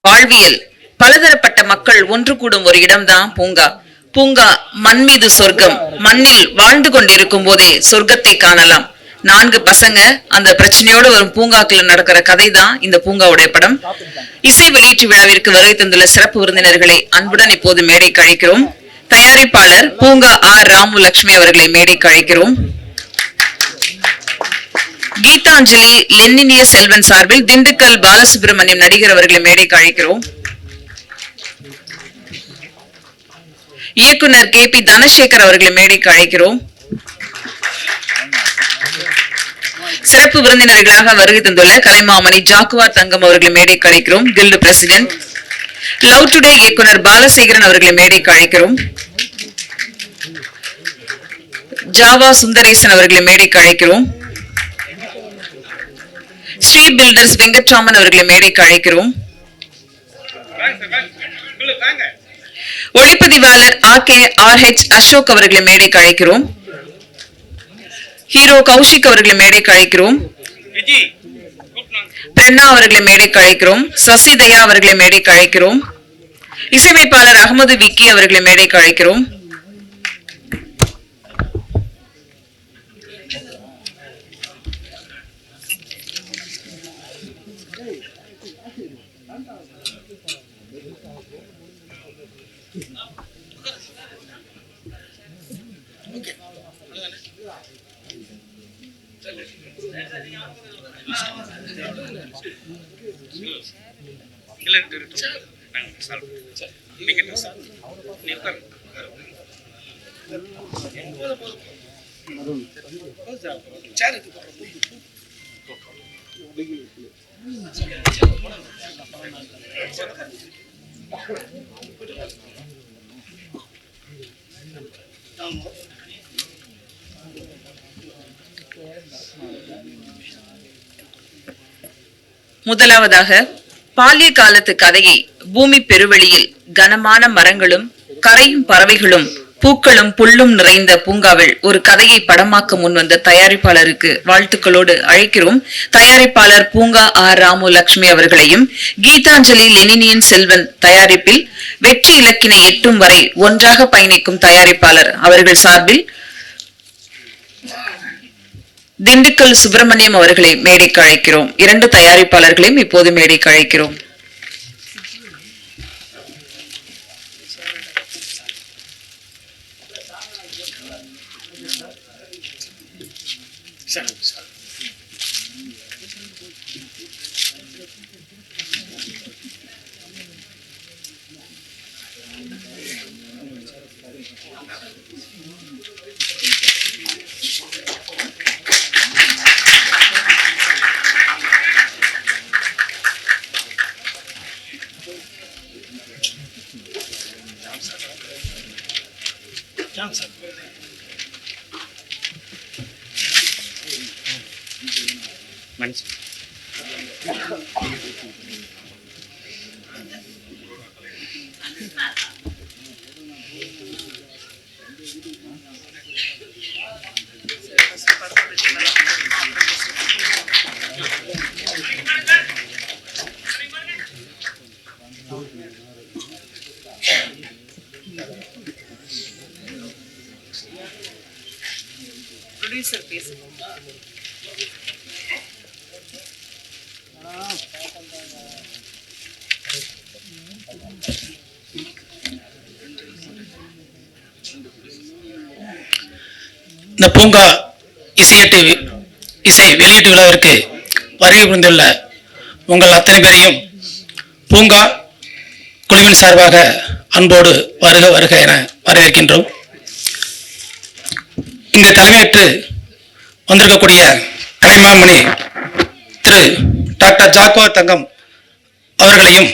வாழ்வியல் பலதரப்பட்ட மக்கள் ஒன்று கூடும் ஒரு இடம்தான் பூங்கா. பூங்கா மண் மீது சொர்க்கம். மண்ணில் வாழ்ந்து கொண்டிருக்கும் போதே சொர்க்கத்தை காணலாம். 4 பசங்க அந்த பிரச்சனையோடு வரும் பூங்காக்கள் நடக்கிற கதை தான் இந்த பூங்காவுடைய படம். இசை வெளியீட்டு விழாவிற்கு வருகை தந்துள்ள சிறப்பு விருந்தினர்களை அன்புடன் இப்போது மேடைக்கு அழைக்கிறோம். தயாரிப்பாளர் பூங்கா ஆர் ராமு லட்சுமி அவர்களை மேடைக்கு அழைக்கிறோம். கீதாஞ்சலி லெனினிய செல்வன் சார்பில் திண்டுக்கல் பாலசுப்ரமணியம் நடிகர் அவர்களை மேடைக்கு அழைக்கிறோம். இயக்குனர் KP தனசேகர் அவர்களை மேடைக்கு அழைக்கிறோம். சிறப்பு விருந்தினர்களாக வருகை தந்துள்ள கலைமாமணி ஜாக்குவார் தங்கம் அவர்களை மேடைக்கு அழைக்கிறோம். Guild president. லவ் டுடே இயக்குனர் பாலசேகரன் அவர்களை மேடைக்கு அழைக்கிறோம். ஜாவா சுந்தரேசன் அவர்களை மேடைக்கு அழைக்கிறோம். ஸ்ரீ பில்டர்ஸ் வெங்கட்ராமன் அவர்களை மேடைக்கு அழைக்கிறோம். ஒளிப்பதிவாளர் RH அசோக் அவர்களை மேடைக்கு அழைக்கிறோம். ஹீரோ கௌஷிக் அவர்களை மேடைக்கு அழைக்கிறோம். பிரண்ணா அவர்களை மேடைக்கு அழைக்கிறோம். சசிதயா அவர்களை மேடைக்கு அழைக்கிறோம். இசையமைப்பாளர் அகமது விக்கி அவர்களை மேடைக்கு அழைக்கிறோம். முதலாவதாக பால்ய காலத்து கதையை பூமி பெருவெளியில் கனமான மரங்களும் கரையும் பறவைகளும் பூக்களும் புல்லும் நிறைந்த பூங்காவில் ஒரு கதையை படமாக்க முன்வந்த தயாரிப்பாளருக்கு வாழ்த்துக்களோடு அழைக்கிறோம். தயாரிப்பாளர் பூங்கா ஆர் ராமு லட்சுமி அவர்களையும் கீதாஞ்சலி லெனினியன் செல்வன் தயாரிப்பில் வெற்றி இலக்கினை எட்டும் வரை ஒன்றாக பயணிக்கும் தயாரிப்பாளர் அவர்கள் சார்பில் திண்டுக்கல் சுப்பிரமணியம் அவர்களை மேடைக்கு அழைக்கிறோம். 2 தயாரிப்பாளர்களையும் இப்போது மேடைக்கு அழைக்கிறோம். இந்த பூங்கா இசை வெளியீட்டு விழாவிற்கு வருகை புரிந்துள்ள உங்கள் அத்தனை பேரையும் பூங்கா குழுவின் சார்பாக அன்போடு வருக வருக என வரவேற்கின்றோம். இங்கு தலைமையேற்று வந்திருக்கக்கூடிய கலைமாமணி திரு டாக்டர் ஜாக்குவார் தங்கம் அவர்களையும்,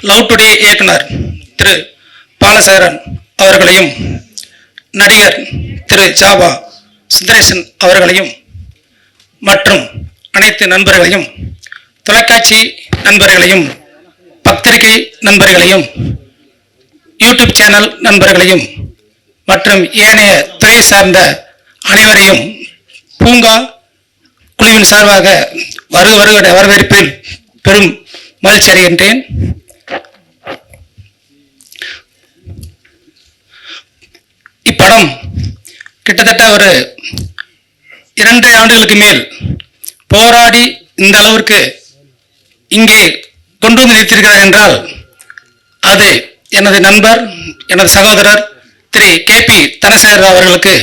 லவ் டுடே இயக்குனர் திரு பாலசேகரன் அவர்களையும், நடிகர் திரு ஜாவா சுந்தரேசன் அவர்களையும் மற்றும் அனைத்து நண்பர்களையும், தொலைக்காட்சி நண்பர்களையும், பத்திரிகை நண்பர்களையும், யூடியூப் சேனல் நண்பர்களையும் மற்றும் ஏனைய துறை சார்ந்த அனைவரையும் பூங்கா குழுவின் சார்பாக வருக வரவேற்பில் பெரும் மகிழ்ச்சி அடைகின்றேன். இப்படம் கிட்டத்தட்ட ஒரு 2 ஆண்டுகளுக்கு மேல் போராடி இந்த அளவிற்கு இங்கே கொண்டு வந்து நிறுத்தியிருக்கிறார் என்றால் அது எனது நண்பர், எனது சகோதரர் திரு KP தனசேகர் அவர்களுக்கு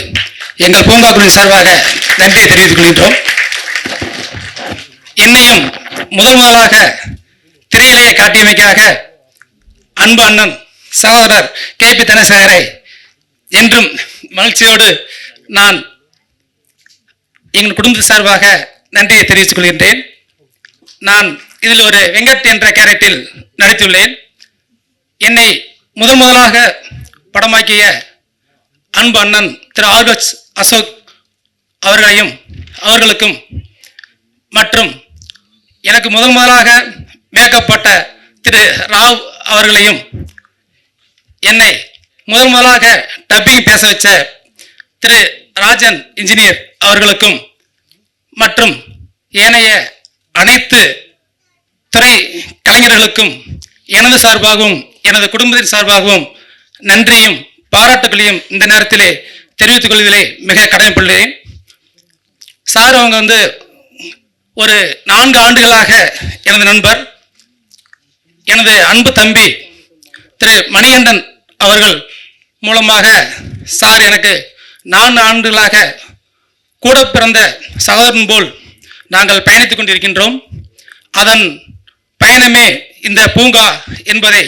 எங்கள் பூங்கா குழுவின் சார்பாக நன்றியை தெரிவித்துக் கொள்கின்றோம். என்னையும் முதலாக திரையிலேயே காட்டியமைக்காக அன்பு அண்ணன் சகோதரர் KP தனசேகரை என்றும் மகிழ்ச்சியோடு நான் எங்கள் குடும்ப சார்பாக நன்றியை தெரிவித்துக் கொள்கின்றேன். நான் இதில் ஒரு வெங்கட் என்ற கேரக்டரில் நடித்துள்ளேன். என்னை முதலாக படமாக்கிய அன்பு அண்ணன் திரு RH அசோக் அவர்களுக்கும் மற்றும் எனக்கு முதலாக மேக்கப் போட்ட திரு ராவ் அவர்களையும் என்னை முதலாக டப்பிங் பேச வச்ச திரு ராஜன் இன்ஜினியர் அவர்களுக்கும் மற்றும் ஏனைய அனைத்து துறை கலைஞர்களுக்கும் எனது சார்பாகவும் எனது குடும்பத்தின் சார்பாகவும் நன்றியும் பாராட்டுகளையும் இந்த நேரத்திலே தெரிவித்துக் கொள்வதிலே மிக கடமைப்பட்டுள்ளேன். சார் அவங்க ஒரு 4 ஆண்டுகளாக எனது நண்பர், எனது அன்பு தம்பி திரு மணிகண்டன் அவர்கள் மூலமாக சார் எனக்கு 4 ஆண்டுகளாக கூட பிறந்த சகோதரன் போல் நாங்கள் பயணித்துக் கொண்டிருக்கின்றோம். அதன் பயணமே இந்த பூங்கா என்பதை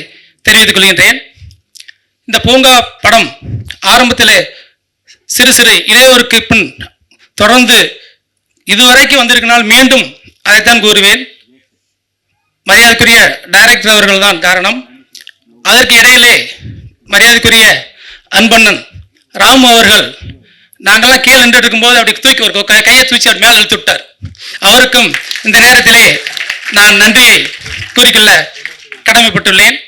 தெரிவித்துக் கொள்கின்றேன். இந்த பூங்கா படம் ஆரம்பத்தில் சிறு இடையூறுக்கு பின் தொடர்ந்து இதுவரைக்கும் வந்திருக்கனால் மீண்டும் அதைத்தான் கூறுவேன். மரியாதைக்குரிய டைரக்டர் அவர்கள் தான் காரணம். அதற்கு இடையிலே மரியாதைக்குரிய அன்பண்ணன் ராம் அவர்கள் நாங்கள்லாம் கீழே நின்று இருக்கும்போது அப்படி தூக்கி ஒரு கையை தூக்கி அவர் மேலே இழுத்து விட்டார். அவருக்கும் இந்த நேரத்திலே நான் நன்றியை கூறிக்கொள்ள கடமைப்பட்டுள்ளேன்.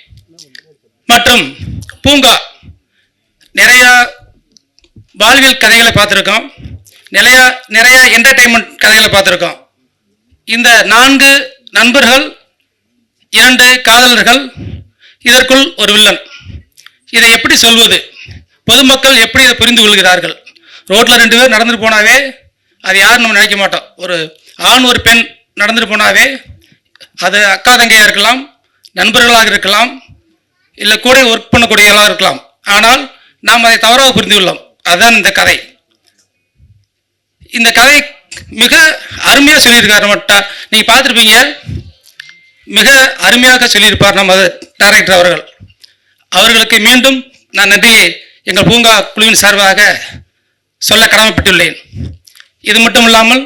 மற்றும் பூங்கா நிறைய வாழ்வியல் கதைகளை பார்த்துருக்கோம், நிறைய என்டர்டெயின்மெண்ட் கதைகளை பார்த்துருக்கோம். இந்த 4 நண்பர்கள், 2 காதலர்கள், இதற்குள் ஒரு வில்லன். இதை எப்படி சொல்வது? பொதுமக்கள் எப்படி இதை புரிந்து கொள்கிறார்கள்? ரோட்டில் 2 பேர் நடந்துட்டு போனாவே அது யாரும் நம்ம நினைக்க மாட்டோம். ஒரு ஆண் ஒரு பெண் நடந்துட்டு போனாவே அது அக்கா தங்கையாக இருக்கலாம், நண்பர்களாக இருக்கலாம், இல்லை கூட ஒர்க் பண்ணக்கூடியவர்களாக இருக்கலாம். ஆனால் நாம் அதை தவறாக புரிந்து கொள்ளோம். அதுதான் இந்த கதை. இந்த கதை மிக அருமையாக சொல்லியிருக்காரு. மட்டும் நீங்கள் பார்த்துருப்பீங்க, மிக அருமையாக சொல்லியிருப்பார் நமது டைரக்டர் அவர்கள். அவர்களுக்கு மீண்டும் நான் நன்றியை எங்கள் பூங்கா குழுவின் சார்பாக சொல்ல கடமைப்பட்டுள்ளேன். இது மட்டும் இல்லாமல்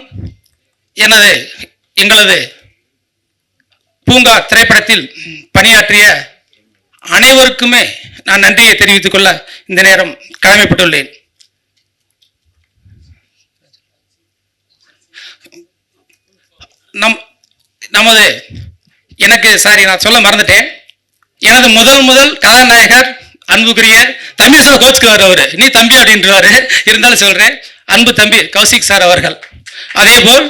எங்களது பூங்கா திரைப்படத்தில் பணியாற்றிய அனைவருக்குமே நான் நன்றியை தெரிவித்துக் கொள்ள இந்த நேரம் கடமைப்பட்டுள்ளேன். நமது எனக்கு நான் சொல்ல மறந்துட்டேன். எனது முதல் கதாநாயகர் அன்புக்குரிய தம்பி சார் கோச்சுக்குவார். அவரு நீ தம்பி அப்படின்றாரு, இருந்தாலும் சொல்றேன், அன்பு தம்பி கௌசிக் சார் அவர்கள். அதே போல்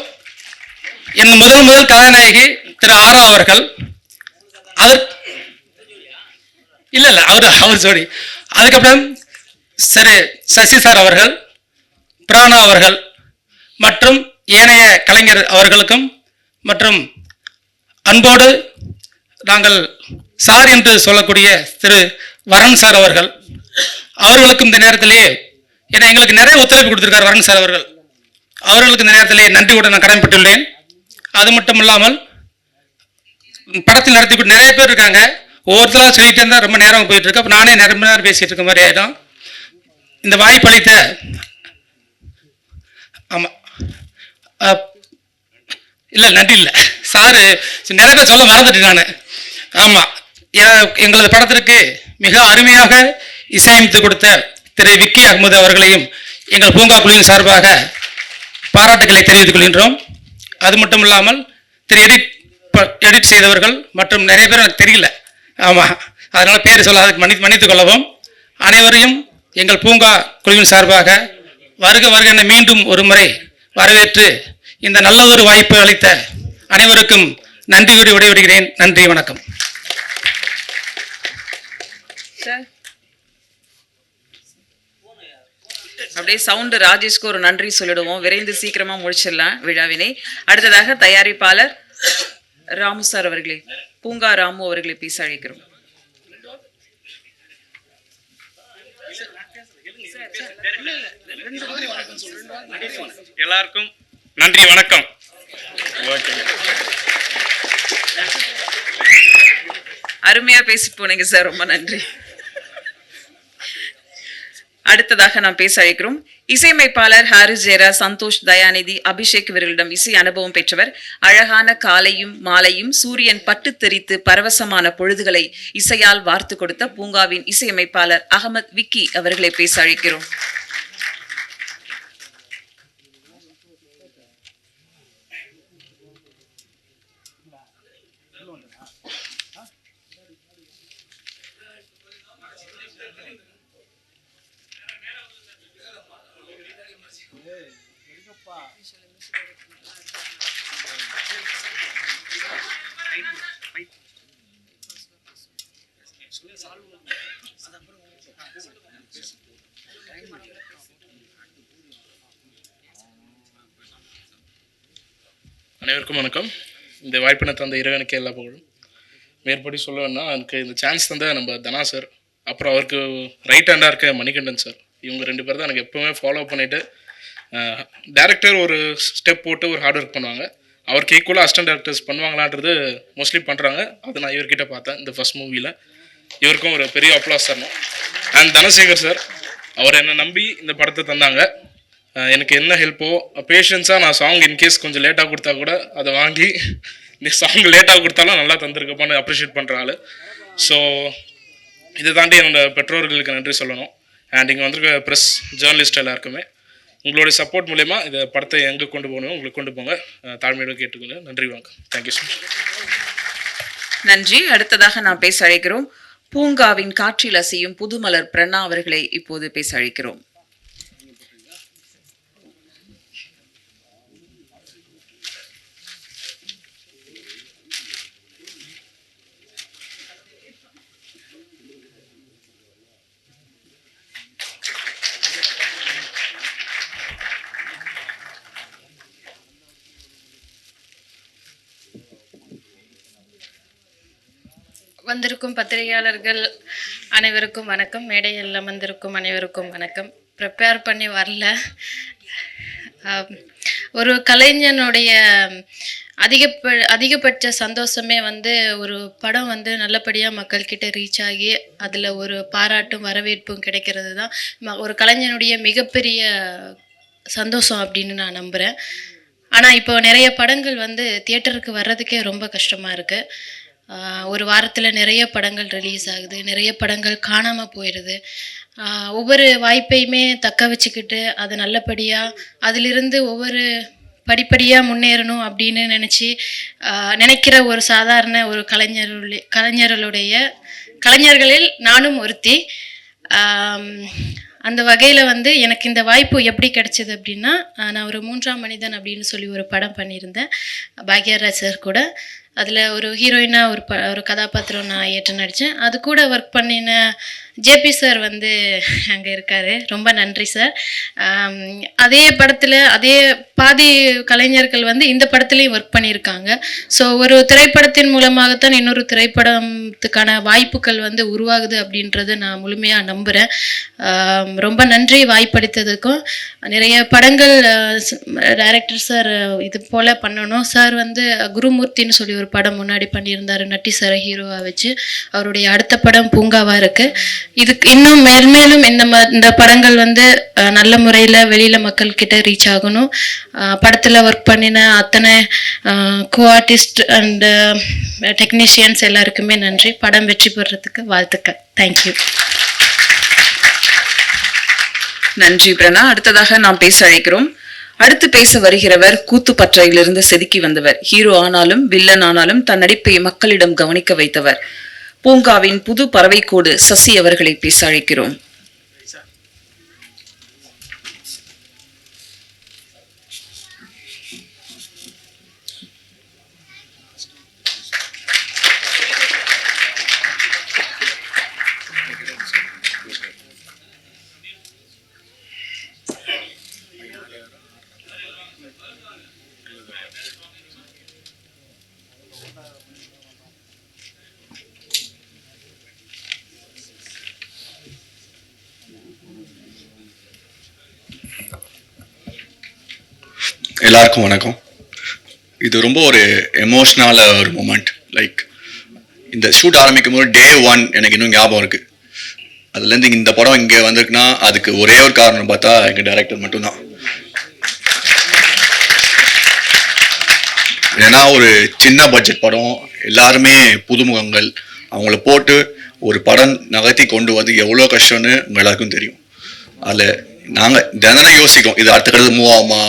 என் முதல் கதாநாயகி திரு ஆரா அவர்கள். இல்ல அவர் சொல்லி அதுக்கப்புறம் சசி சார் அவர்கள், பிராணா அவர்கள் மற்றும் ஏனைய கலைஞர் அவர்களுக்கும் மற்றும் அன்போடு நாங்கள் சார் என்று சொல்லக்கூடிய திரு வரன் சார் அவர்களுக்கும் இந்த நேரத்திலேயே ஏன்னா எங்களுக்கு நிறைய ஒத்துழைப்பு கொடுத்திருக்கார் வரன் சார் அவர்களுக்கு இந்த நேரத்திலே நன்றியுடன் நான் கடமைப்பட்டுள்ளேன். அது மட்டும் இல்லாமல் படத்தில் நடத்தி நிறைய பேர் இருக்காங்க. ஒவ்வொருத்தராக சொல்லிட்டு இருந்தால் ரொம்ப நேரம் போயிட்டு இருக்கு. அப்போ நானே நிறைய நேரம் பேசிட்டு இருக்க மாதிரி ஆயிடும். இந்த வாய்ப்பளித்த ஆமாம் இல்லை நன்றி இல்லை சாரு நிறைய பேர் சொல்ல மறந்துட்டேன் நான். ஆமாம், எங்களது படத்திற்கு மிக அருமையாக இசையமைத்து கொடுத்த திரு விக்கி அகமது அவர்களையும் எங்கள் பூங்கா குழுவின் சார்பாக பாராட்டுக்களை தெரிவித்துக் கொள்கின்றோம். அது மட்டும் இல்லாமல் திரு எடிட் செய்தவர்கள் மற்றும் நிறைய பேர் எனக்கு தெரியல. ஆமாம், அதனால் பேர் சொல்ல அதுக்கு மன்னித்துக் கொள்ளவும். அனைவரையும் எங்கள் பூங்கா குழுவின் சார்பாக வருக என மீண்டும் ஒரு முறை வரவேற்று இந்த நல்ல ஒரு வாய்ப்பு அளித்த அனைவருக்கும் நன்றி கூறி விடைபெறுகிறேன். நன்றி, வணக்கம். அப்படியே சவுண்ட் ராஜேஷ்க்கு ஒரு நன்றி சொல்லிடுவோம். விரைந்து சீக்கிரமா முடிச்சிடலாம் விழாவினை. அடுத்ததாக தயாரிப்பாளர் ராமு சார் அவர்களே, பூங்கா ராமு அவர்களை பேச அழைக்கிறோம். எல்லாருக்கும் நன்றி, வணக்கம். அருமையா பேசி போனீங்க சார், ரொம்ப நன்றி. அடுத்ததாக நாம் பேச அழைக்கிறோம் இசையமைப்பாளர் ஹாரிஸ் ஜெயரா, சந்தோஷ், தயாநிதி, அபிஷேக் இவர்களிடம் இசை அனுபவம் பெற்றவர். அழகான காலையும் மாலையும் சூரியன் பட்டு தெரித்து பரவசமான பொழுதுகளை இசையால் வார்த்து கொடுத்த பூங்காவின் இசையமைப்பாளர் அகமது விக்கி அவர்களை பேச அழைக்கிறோம். அனைவருக்கும் வணக்கம். இந்த வாய்ப்பினை தந்த இறைவனுக்கு எல்லா புகழும். மேற்படி சொல்லணும்னா எனக்கு இந்த சான்ஸ் தந்த நம்ம தனா சார், அப்புறம் அவருக்கு ரைட் ஹேண்டாக இருக்க மணிகண்டன் சார், இவங்க 2 பேர் தான் எனக்கு எப்போவுமே ஃபாலோ பண்ணிவிட்டு டேரக்டர் ஒரு ஸ்டெப் போட்டு ஒரு ஹார்ட் ஒர்க் பண்ணுவாங்க. அவருக்கு ஈக்குவலாக அசிஸ்டன்ட் டேரக்டர்ஸ் பண்ணுவாங்களான்றது மோஸ்ட்லி பண்ணுறாங்க. அது நான் இவர்கிட்ட பார்த்தேன் இந்த ஃபர்ஸ்ட் மூவியில். இவருக்கும் ஒரு பெரிய அப்ளாஸ் தரணும். அண்ட் தனசேகர் சார், அவர் என்னை நம்பி இந்த படத்தை தந்தாங்க. எனக்கு என்ன ஹெல்ப்போ பேஷன்ஸாக நான் சாங் இன்கேஸ் கொஞ்சம் லேட்டாக கொடுத்தா கூட அதை வாங்கி நீ சாங் லேட்டாக கொடுத்தாலும் நல்லா தந்திருக்கப்பான்னு அப்ரிஷியேட் பண்ணுற ஆள். ஸோ இதை தாண்டி என்னோடய பெற்றோர்களுக்கு நன்றி சொல்லணும். அண்ட் இங்கே வந்திருக்க ப்ரெஸ் ஜேர்னலிஸ்ட் எல்லாருக்குமே உங்களுடைய சப்போர்ட் மூலயமா இந்த படத்தை எங்கே கொண்டு போகணும் உங்களுக்கு கொண்டு போங்க. தாழ்மையோடு கேட்டுக்கொண்டு நன்றி, வணக்கம். Thank you so much. நன்றி. அடுத்ததாக நாம் பேச அழைக்கிறோம் பூங்காவின் காற்றில் அசையும் புதுமலர் பிரணா அவர்களை இப்போது பேச அழைக்கிறோம். வந்திருக்கும் பத்திரிகையாளர்கள் அனைவருக்கும் வணக்கம். மேடையில் அமர்ந்திருக்கும் அனைவருக்கும் வணக்கம். ப்ரிப்பேர் பண்ணி வரல. ஒரு கலைஞனுடைய அதிகபட்ச சந்தோஷமே ஒரு படம் நல்லபடியாக மக்கள்கிட்ட ரீச் ஆகி அதில் ஒரு பாராட்டும் வரவேற்பும் கிடைக்கிறது தான் ஒரு கலைஞனுடைய மிகப்பெரிய சந்தோஷம் அப்படின்னு நான் நம்புகிறேன். ஆனால் இப்போ நிறைய படங்கள் தியேட்டருக்கு வர்றதுக்கே ரொம்ப கஷ்டமாக இருக்குது. ஒரு வாரத்தில் நிறைய படங்கள் ரிலீஸ் ஆகுது, நிறைய படங்கள் காணாமல் போயிடுது. ஒவ்வொரு வாய்ப்பையுமே தக்க வச்சுக்கிட்டு அது நல்லபடியாக அதிலிருந்து ஒவ்வொரு படிப்படியாக முன்னேறணும் அப்படின்னு நினைக்கிற ஒரு சாதாரண ஒரு கலைஞர்களில் நானும் ஒருத்தி. அந்த வகையில் எனக்கு இந்த வாய்ப்பு எப்படி கிடைச்சிது அப்படின்னா, நான் ஒரு 3ஆம் மனிதன் அப்படின்னு சொல்லி ஒரு படம் பண்ணியிருந்தேன் பாக்யராஜ் சார் கூட. அதில் ஒரு ஹீரோயினாக ஒரு கதாபாத்திரம் நான் ஏற்று நடித்தேன். அது கூட ஒர்க் பண்ணின ஜேபி சார் அங்கே இருக்கார். ரொம்ப நன்றி சார். அதே படத்தில் அதே பாதி கலைஞர்கள் இந்த படத்துலேயும் ஒர்க் பண்ணியிருக்காங்க. ஸோ ஒரு திரைப்படத்தின் மூலமாகத்தான் இன்னொரு திரைப்படத்துக்கான வாய்ப்புகள் உருவாகுது அப்படின்றத நான் முழுமையாக நம்புகிறேன். ரொம்ப நன்றி வாய்ப்பளித்ததுக்கும். நிறைய படங்கள் டைரக்டர் சார் இது போல் பண்ணணும். சார் குருமூர்த்தின்னு சொல்லி ஒரு படம் முன்னாடி பண்ணியிருந்தார், நட்டி சாரை ஹீரோவாக வச்சு. அவருடைய அடுத்த படம் பூங்காவாக இருக்குது. இதுக்கு இன்னும் மேல்மேலும் இந்த படங்கள் நல்ல முறையில் வெளியில் மக்கள்கிட்ட ரீச் ஆகணும். படத்தில் ஒர்க் பண்ணின அத்தனை கோ ஆர்டிஸ்ட் அண்டு டெக்னீஷியன்ஸ் எல்லாருக்குமே நன்றி. படம் வெற்றி பெறதுக்கு வாழ்த்துக்கள். தேங்க்யூ. நன்றி பிரணா. அடுத்ததாக நாம் பேச அழைக்கிறோம். அடுத்து பேச வருகிறவர் கூத்துப்பற்றையிலிருந்து செதுக்கி வந்தவர். ஹீரோ ஆனாலும் வில்லன் ஆனாலும் தன் நடிப்பை மக்களிடம் கவனிக்க வைத்தவர். பூங்காவின் புது பறவைக்கோடு சசி அவர்களை பேச அழைக்கிறோம். எல்லாருக்கும் வணக்கம். இது ரொம்ப ஒரு எமோஷ்னலான ஒரு மூமெண்ட். லைக் இந்த ஷூட் ஆரம்பிக்கும் போது Day 1 எனக்கு இன்னும் ஞாபகம் இருக்கு. அதுலேருந்து இந்த படம் இங்கே வந்திருக்குன்னா அதுக்கு ஒரே ஒரு காரணம் பார்த்தா எங்கள் டைரக்டர் மட்டும்தான். ஏன்னா ஒரு சின்ன பட்ஜெட் படம், எல்லாருமே புதுமுகங்கள், அவங்கள போட்டு ஒரு படம் நகர்த்தி கொண்டு வந்து எவ்வளோ கஷ்டம்னு உங்கள் எல்லாருக்கும் தெரியும். அதில் நாங்கள் தினம் யோசிக்கும் இது அடுத்த கடுத்து மூவ் ஆகுமா,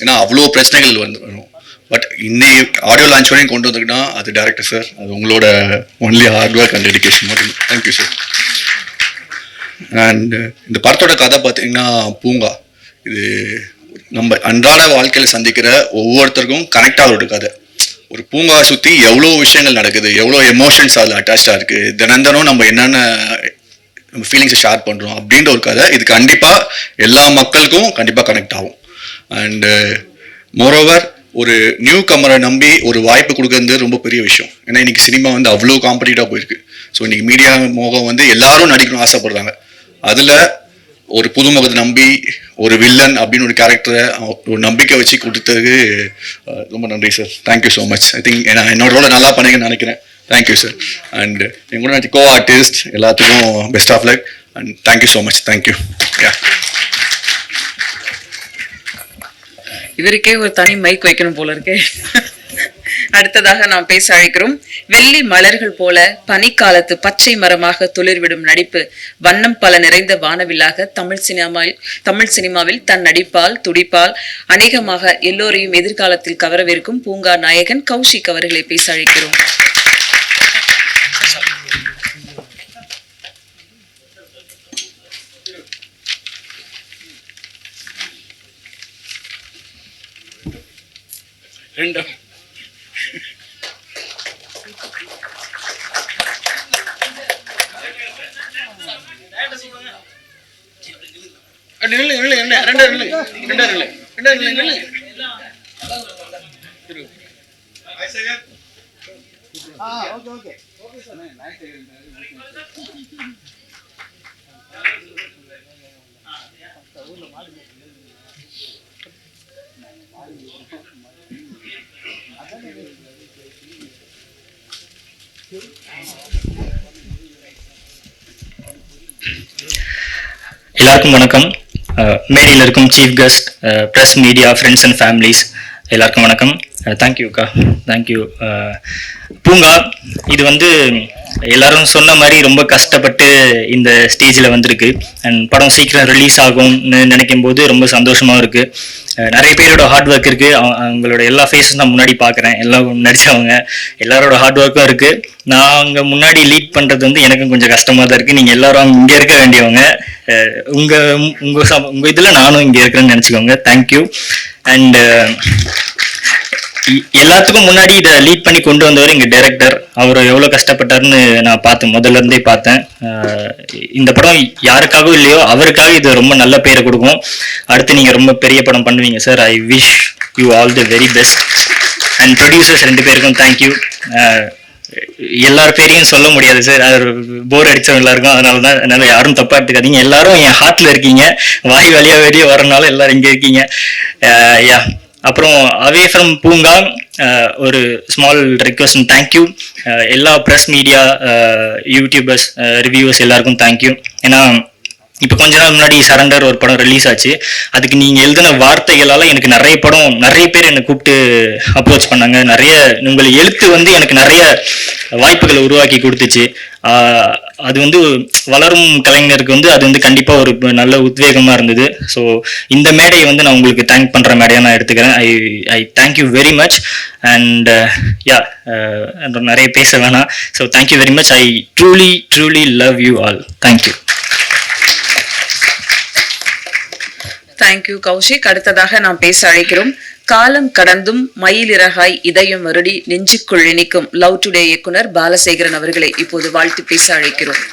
ஏன்னா அவ்வளோ பிரச்சனைகள் வந்து வரும். பட் இன்னைக்கு ஆடியோ லான்ச் வரையும் கொண்டு வந்துக்கிட்டா அது டேரக்டர் சார், அது உங்களோட only hard work and dedication மட்டும். Thank you sir. அண்ட் இந்த படத்தோட கதை பார்த்தீங்கன்னா பூங்கா. இது நம்ம அன்றாட வாழ்க்கையில் சந்திக்கிற ஒவ்வொருத்தருக்கும் கனெக்ட் ஆகிற கதை. ஒரு பூங்காவை சுற்றி எவ்வளோ விஷயங்கள் நடக்குது, எவ்வளோ எமோஷன்ஸ் அதில் அட்டாச்சாக இருக்குது, தினம் நம்ம என்னென்ன நம்ம ஃபீலிங்ஸை ஷேர் பண்ணுறோம் அப்படின்ற ஒரு கதை. இது கண்டிப்பாக எல்லா மக்களுக்கும் கண்டிப்பாக கனெக்ட் ஆகும். அண்டு மோரோவர் ஒரு நியூ கமரை நம்பி ஒரு வாய்ப்பு கொடுக்கறது ரொம்ப பெரிய விஷயம். ஏன்னா இன்னைக்கு சினிமா வந்து அவ்வளோ காம்படிட்டிவாக போயிருக்கு. ஸோ இன்னைக்கு மீடியா மோகம் வந்து எல்லாரும் நடிக்கணும்னு ஆசைப்படுறாங்க. அதில் ஒரு புதுமுகத்தை நம்பி ஒரு வில்லன் அப்படின்னு ஒரு கேரக்டரை ஒரு நம்பிக்கை வச்சு கொடுத்ததுக்கு ரொம்ப நன்றி sir. Thank you so much. I think என்னோட ரோலை நல்லா பண்ணீங்கன்னு நினைக்கிறேன். Thank you sir. அண்ட் எங்களோட கோ ஆர்டிஸ்ட் எல்லாத்துக்கும் best of luck and thank you so much. Thank you. இவருக்கே ஒரு தனி மைக் வைக்கணும் போல இருக்கே. அடுத்ததாக நாம் பேச அழைக்கிறோம். வெள்ளி மலர்கள் போல பனிக்காலத்து பச்சை மரமாக துளிர்விடும் நடிப்பு, வண்ணம் பல நிறைந்த வானவில்லாக தமிழ் சினிமாவில் தன் நடிப்பால் துடிப்பால் அநேகமாக எல்லோரையும் எதிர்காலத்தில் கவரவிருக்கும் பூங்கா நாயகன் கௌஷிக் அவர்களை பேச அழைக்கிறோம். ரெண்டு எல்லாருக்கும் வணக்கம். மேடையில் இருக்கும் chief guest, press, media, friends and families எல்லாருக்கும் வணக்கம். தேங்க்யூக்கா, தேங்க்யூ. பூங்கா இது வந்து எல்லாரும் சொன்ன மாதிரி ரொம்ப கஷ்டப்பட்டு இந்த ஸ்டேஜில் வந்திருக்கு. அண்ட் படம் சீக்கிரம் ரிலீஸ் ஆகும்னு நினைக்கும் போது ரொம்ப சந்தோஷமாக இருக்குது. நிறைய பேரோட ஹார்ட் ஒர்க் இருக்குது. அவங்களோட எல்லா ஃபேஸும் நான் முன்னாடி பார்க்குறேன். எல்லாம் நடித்தவங்க எல்லாரோட ஹார்ட் ஒர்க்கும் இருக்குது. நான் அங்கே முன்னாடி லீட் பண்ணுறது வந்து எனக்கும் கொஞ்சம் கஷ்டமாக தான் இருக்குது. நீங்கள் எல்லாரும் இங்கே இருக்க வேண்டியவங்க. உங்கள் இதில் நானும் இங்கே இருக்கிறேன்னு நினச்சிக்கோங்க. தேங்க்யூ. அண்ட் எல்லாத்துக்கும் முன்னாடி இதை லீட் பண்ணி கொண்டு வந்தவர் எங்கள் டைரக்டர். அவர் எவ்வளோ கஷ்டப்பட்டாருன்னு நான் முதல்ல இருந்தே பார்த்தேன். இந்த படம் யாருக்காகவும் இல்லையோ அவருக்காக இது ரொம்ப நல்ல பேரை கொடுக்கும். அடுத்து நீங்கள் ரொம்ப பெரிய படம் பண்ணுவீங்க sir. I wish you all the very best. And producers 2 பேருக்கும் தேங்க்யூ. எல்லார் பேரையும் சொல்ல முடியாது சார், அது போர் அடிச்சவங்க எல்லாருக்கும். அதனால யாரும் தப்பா எடுத்துக்காதீங்க. எல்லாரும் என் ஹார்ட்ல இருக்கீங்க. வாய் வழியா வெளியே வரனால எல்லாரும் இங்கே இருக்கீங்க. யா. அப்புறம் அவே ஃப்ரம் பூங்கா ஒரு ஸ்மால் ரெக்வஸ்ட். தேங்க்யூ எல்லா ப்ரெஸ், மீடியா, யூடியூபர்ஸ், ரிவ்யூவர்ஸ் எல்லாருக்கும் தேங்க்யூ. ஏன்னா இப்போ கொஞ்ச நாள் முன்னாடி சரண்டர் ஒரு படம் ரிலீஸ் ஆச்சு. அதுக்கு நீங்கள் எழுதின வார்த்தைகளால் எனக்கு நிறைய பேர் என்னை கூப்பிட்டு அப்ரோச் பண்ணாங்க. உங்களை எழுத்து வந்து எனக்கு நிறைய வாய்ப்புகளை உருவாக்கி கொடுத்துச்சு. அது வந்து வளரும் கலைஞருக்கு வந்து அது வந்து கண்டிப்பாக ஒரு நல்ல உத்வேகமாக இருந்தது. ஸோ இந்த மேடையை வந்து நான் உங்களுக்கு தேங்க் பண்ணுற மேடையாக நான் எடுத்துக்கிறேன். I thank you very much. And yeah, நிறைய பேச வேணாம். So thank you very much. I truly love you all. Thank you. Thank you Kaushik. அடுத்ததாக நாம் பேச அழைக்கிறோம். காலம் கடந்தும் மயிலிறகாய் இதயம் வருடி நெஞ்சுக்குள் இணைக்கும் லவ் டுடே இயக்குனர் பாலசேகரன் அவர்களை இப்போது வாழ்த்து பேச அழைக்கிறோம்.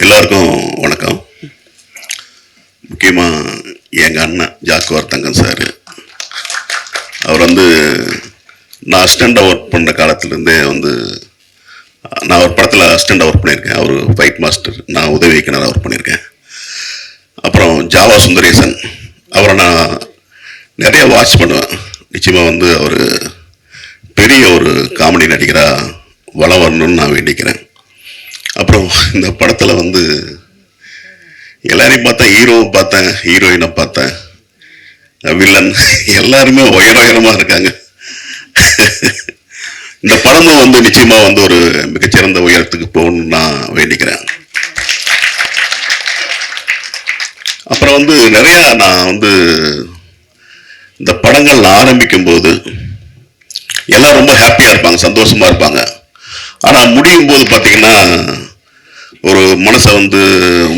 எல்லாருக்கும் வணக்கம். முக்கியமாக எங்கள் அண்ணன் ஜாக்குவார் தங்கம் சார், அவர் நான் அசிஸ்டண்டாக ஒர்க் பண்ணுற காலத்துலேருந்தே நான் ஒரு படத்தில் அசிஸ்டண்டாக ஒர்க் பண்ணியிருக்கேன். அவர் ஃபைட் மாஸ்டர், நான் உதவி இயக்குனராக ஒர்க் பண்ணியிருக்கேன். அப்புறம் ஜாவா சுந்தரேசன், அவரை நான் நிறைய வாட்ச் பண்ணுவேன். நிச்சயமாக அவர் பெரிய ஒரு காமெடி நடிகராக வளம் வரணும்னு நான் வேண்டிக்கிறேன். அப்புறம் இந்த படத்தில் எல்லாரையும் பார்த்தேன், ஹீரோவை பார்த்தேன், ஹீரோயினை பார்த்தேன், வில்லன் எல்லாருமே உயரமாக இருக்காங்க. இந்த படமும் நிச்சயமாக ஒரு மிகச்சிறந்த உயரத்துக்கு போகணும்னு நான் வேண்டிக்கிறேன். அப்புறம் நிறையா நான் இந்த படங்கள் ஆரம்பிக்கும் போது எல்லாம் ரொம்ப ஹாப்பியாக இருப்பாங்க, சந்தோஷமாக இருப்பாங்க. ஆனால் முடியும் போது பார்த்தீங்கன்னா ஒரு மனசை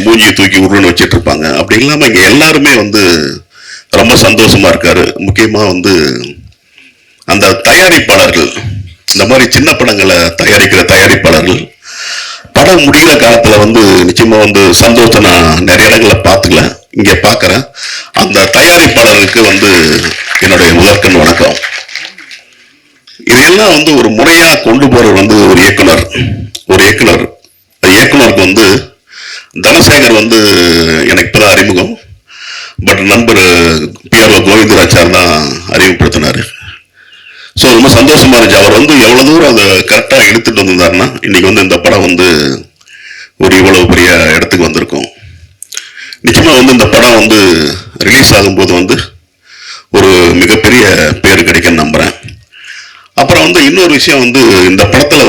மூஞ்சியை தூக்கி உருன்னு வச்சுட்டு இருப்பாங்க. அப்படி இல்லாமல் இங்கே எல்லாருமே ரொம்ப சந்தோஷமா இருக்காரு. முக்கியமாக அந்த தயாரிப்பாளர்கள், இந்த மாதிரி சின்ன படங்களை தயாரிக்கிற தயாரிப்பாளர்கள் படம் முடிகிற காலத்தில் நிச்சயமாக சந்தோஷத்தை நான் நிறைய இடங்களை பார்த்துக்கல, இங்கே பார்க்குறேன். அந்த தயாரிப்பாளருக்கு என்னுடைய முதற்கண் வணக்கம். இதையெல்லாம் ஒரு முறையாக கொண்டு போறவர் ஒரு இயக்குனர். இயக்குனருக்கு தனசேகர் எனக்கு இப்பதான் அறிமுகம். பட் நண்பர் பிஆர்ஓ கோவிந்தராஜார் தான் அறிமுகப்படுத்தினாரு. ஸோ ரொம்ப சந்தோஷமா இருந்துச்சு. அவர் எவ்வளவு தூரம் அதை கரெக்டாக எடுத்துட்டு வந்திருந்தாருன்னா இன்னைக்கு இந்த படம் ஒரு இவ்வளவு பெரிய இடத்துக்கு வந்திருக்கும். நிச்சயமா இந்த படம் ரிலீஸ் ஆகும்போது ஒரு மிகப்பெரிய பேர் கிடைக்குன்னு நம்புறேன். அப்புறம் இன்னொரு விஷயம் இந்த படத்துல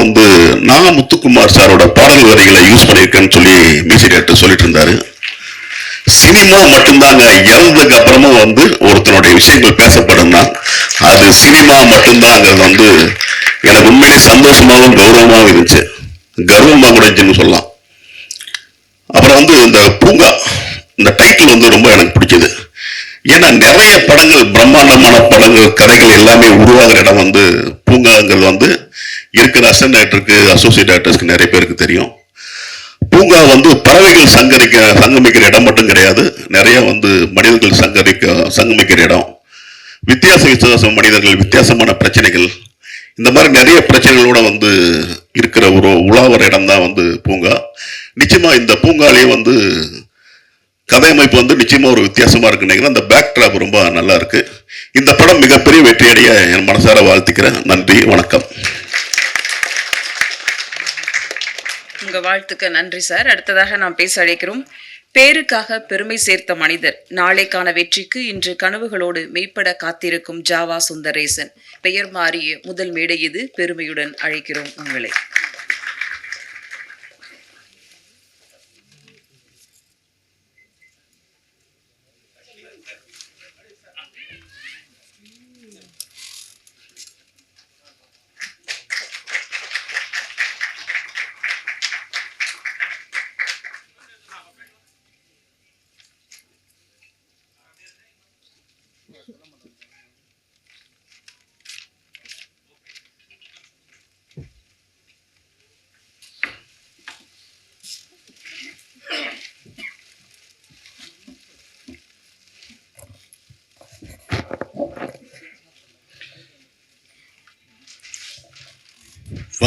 நான் முத்துக்குமார் சாரோட பாடல் வரிகளை யூஸ் பண்ணியிருக்கேன்னு சொல்லி மியூசிக் டைரக்டர் சொல்லிட்டு இருந்தாரு. சினிமா மட்டும்தாங்க, இறந்ததுக்கு அப்புறமும் ஒருத்தனுடைய விஷயங்கள் பேசப்படும்னா அது சினிமா மட்டும்தாங்கிறது எனக்கு உண்மையிலே சந்தோஷமாகவும் கௌரவமாகவும் இருந்துச்சு, கர்வமாக கூட இருந்துச்சுன்னு சொல்லலாம். அப்புறம் இந்த பூங்கா, இந்த டைட்டில் ரொம்ப எனக்கு பிடிச்சது. ஏன்னா நிறைய படங்கள், பிரம்மாண்டமான படங்கள், கதைகள் எல்லாமே உருவாகிற இடம் பூங்காங்கிறது இருக்கிற அசிஸ்டன்ட் டைரக்டருக்கு, அசோசியேட் டைரக்டர்ஸ்க்கு நிறைய பேருக்கு தெரியும். பூங்கா பறவைகள் சங்கமிக்கிற இடம் மட்டும் கிடையாது, நிறைய மனிதர்கள் சங்கமிக்கிற இடம். வித்தியாச மனிதர்கள், வித்தியாசமான பிரச்சனைகள், இந்த மாதிரி நிறைய பிரச்சனைகளோட இருக்கிற ஒரு உலாவர இடம் தான் பூங்கா. நிச்சயமா இந்த பூங்காலேயே கதை அமைப்பு நிச்சயமா ஒரு வித்தியாசமா இருக்கு நினைக்கிறேன். அந்த பேக் ட்ராப் ரொம்ப நல்லா இருக்கு. இந்த படம் மிகப்பெரிய வெற்றியடைய என் மனசார வாழ்த்துக்கிறேன். நன்றி, வணக்கம். உங்க வாழ்த்துக்கு நன்றி சார். அடுத்ததாக நாம் பேச அழைக்கிறோம். பேருக்காக பெருமை சேர்த்த மனிதர், நாளைக்கான வெற்றிக்கு இன்று கனவுகளோடு மெய்ப்பட காத்திருக்கும் ஜாவா சுந்தரேசன். பெயர் மாறிய முதல் மேடை இது. பெருமையுடன் அழைக்கிறோம் உங்களை.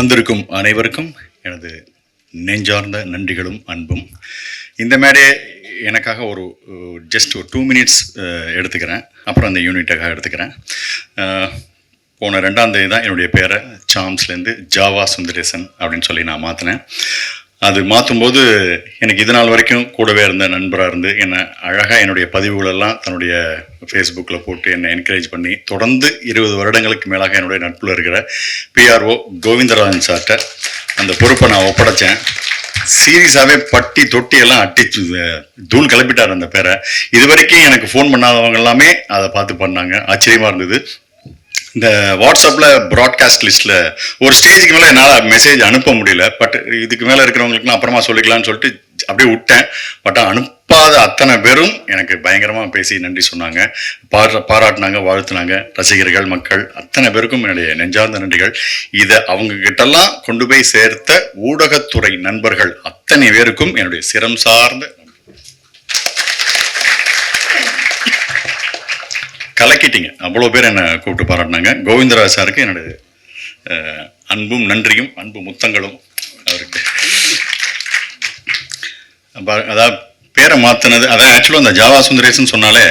வந்திருக்கும் அனைவருக்கும் எனது நெஞ்சார்ந்த நன்றிகளும் அன்பும். இந்த மேடையை எனக்காக ஒரு ஜஸ்ட் ஒரு 2 minutes எடுத்துக்கிறேன், அப்புறம் அந்த யூனிட்டுக்காக எடுத்துக்கிறேன். போன 2ஆம் தேதி தான் என்னுடைய பேரை சாம்ஸ்லேருந்து ஜாவா சுந்தரேசன் அப்படின்னு சொல்லி நான் மாற்றினேன். அது மாற்றும்போது எனக்கு இது நாள் வரைக்கும் கூடவே இருந்த நண்பராக இருந்து என்னை அழகாக என்னுடைய பதிவுகளெல்லாம் தன்னுடைய ஃபேஸ்புக்கில் போட்டு என்னை என்கரேஜ் பண்ணி தொடர்ந்து 20 வருடங்களுக்கு மேலாக என்னுடைய நட்பில் இருக்கிற பிஆர்ஓ கோவிந்தராஜன் சார்கிட்ட அந்த பொறுப்பை நான் ஒப்படைச்சேன். சீரியஸாகவே பட்டி தொட்டி எல்லாம் அட்டிச்சு தூள் கிளப்பிட்டார் அந்த பேரை. இது வரைக்கும் எனக்கு ஃபோன் பண்ணாதவங்க எல்லாமே அதை பார்த்து பண்ணாங்க. ஆச்சரியமாக இருந்தது. இந்த வாட்ஸ்அப்பில் ப்ராட்காஸ்ட் லிஸ்ட்டில் ஒரு ஸ்டேஜுக்கு மேலே என்னால் மெசேஜ் அனுப்ப முடியல. பட் இதுக்கு மேலே இருக்கிறவங்களுக்குலாம் அப்புறமா சொல்லிக்கலாம்னு சொல்லிட்டு அப்படியே விட்டேன். பட் அனுப்பாத அத்தனை பேரும் எனக்கு பயங்கரமாக பேசி நன்றி சொன்னாங்க, பாராட்டினாங்க, வாழ்த்துனாங்க. ரசிகர்கள், மக்கள் அத்தனை பேருக்கும் என்னுடைய நெஞ்சார்ந்த நன்றிகள். இதை அவங்க கிட்டெல்லாம் கொண்டு போய் சேர்த்த ஊடகத்துறை நண்பர்கள் அத்தனை பேருக்கும் என்னுடைய சிரம் சார்ந்த கலக்கிட்டீங்க. அவ்வளோ பேர் என்னை கூப்பிட்டு பாராட்டினாங்க. கோவிந்தராஜ் சாருக்கு என்னுடைய அன்பும் நன்றியும், அன்பு முத்தங்களும் அவருக்கு. அதாவது பேரை மாற்றினது, அதான் ஆக்சுவலாக அந்த ஜாவா சுந்தரேசன் சொன்னாலே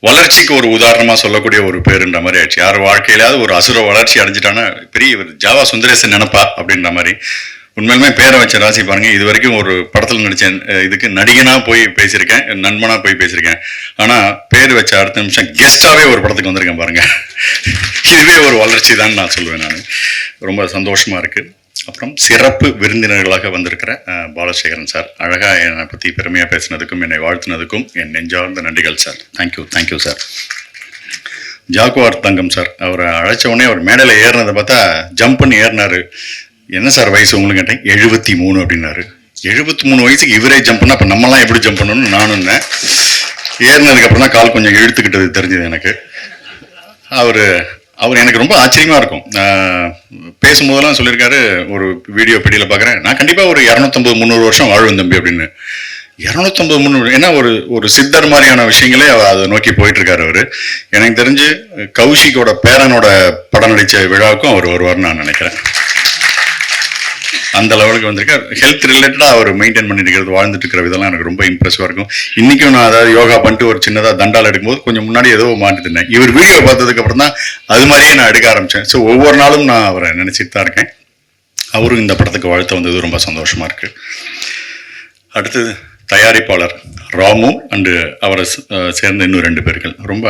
வளர்ச்சிக்கு ஒரு உதாரணமாக சொல்லக்கூடிய ஒரு பேருன்ற மாதிரி ஆயிடுச்சு. யார் வாழ்க்கையிலாவது ஒரு அசுர வளர்ச்சி அடைஞ்சிட்டானா பெரிய ஒரு ஜாவா சுந்தரேசன் நினைப்பா அப்படின்ற மாதிரி. உண்மையிலுமே பேரை வச்ச ராசி பாருங்க. இது வரைக்கும் ஒரு படத்தில் நடித்தேன், இதுக்கு நடிகனாக போய் பேசியிருக்கேன், நண்பனாக போய் பேசியிருக்கேன். ஆனால் பேர் வச்ச அடுத்த நிமிஷம் கெஸ்டாகவே ஒரு படத்துக்கு வந்திருக்கேன் பாருங்க. இதுவே ஒரு வளர்ச்சி தான் நான் சொல்லுவேன். நான் ரொம்ப சந்தோஷமாக இருக்குது. அப்புறம் சிறப்பு விருந்தினர்களாக வந்திருக்கிற பாலசேகரன் சார், அழகாக என்னை பற்றி பெருமையாக பேசினதுக்கும் என்னை வாழ்த்தினதுக்கும் என் நெஞ்சார்ந்த நன்றிகள் சார். Thank you sir. ஜாக்குவார் தங்கம் சார், அவரை அழைச்ச உடனே அவர் மேடையில் ஏறினதை பார்த்தா ஜம்ப் பண்ணி ஏறினார். என்ன சார் வயசு உங்களுக்கு கேட்டேன். 73 அப்படின்னாரு. 73 வயசுக்கு இவரே ஜம்ப் பண்ணா அப்போ நம்மலாம் எப்படி ஜம்ப் பண்ணணும்னு நானும் ஏறினதுக்கப்புறம் தான் கால் கொஞ்சம் இழுத்துக்கிட்டது தெரிஞ்சது எனக்கு. அவர் எனக்கு ரொம்ப ஆச்சரியமாக இருக்கும். பேசும்போதெல்லாம் சொல்லியிருக்காரு, ஒரு வீடியோ பெடியில் பார்க்குறேன், நான் கண்டிப்பாக ஒரு 250-300 வருஷம் வாழ்வேன் தம்பி அப்படின்னு. 250-300 ஏன்னா ஒரு சித்தர் மாதிரியான விஷயங்களே அதை நோக்கி போயிட்டுருக்காரு அவர். எனக்கு தெரிஞ்சு கௌஷிக்கோட பேரனோட படம் நடித்த விழாவுக்கும் அவர் வருவார்னு நான் நினைக்கிறேன். அந்த லெவலுக்கு வந்திருக்கார். ஹெல்த் ரிலேட்டடாக அவர் மெயின்டைன் பண்ணிட்டு இருக்கிறது, வாழ்ந்துட்டு இருக்கிற விதம்லாம் எனக்கு ரொம்ப இம்ப்ரெசிவாக இருக்கும். இன்றைக்கும் நான் அதாவது யோகா பண்ணிட்டு ஒரு சின்னதாக தண்டால் எடுக்கும்போது கொஞ்சம் முன்னாடி ஏதோ மாட்டிருந்தேன். இவர் வீடியோ பார்த்ததுக்கு அப்புறம் தான் அது மாதிரியே நான் எடுக்க ஆரம்பித்தேன். ஸோ ஒவ்வொரு நாளும் நான் அவரை நினச்சிட்டு தான் இருக்கேன். அவரும் இந்த படத்துக்கு வாழ்த்து வந்தது ரொம்ப சந்தோஷமாக இருக்குது. அடுத்தது தயாரிப்பாளர் ராமு அண்டு அவரை சேர்ந்த இன்னும் 2 பேர்கள். ரொம்ப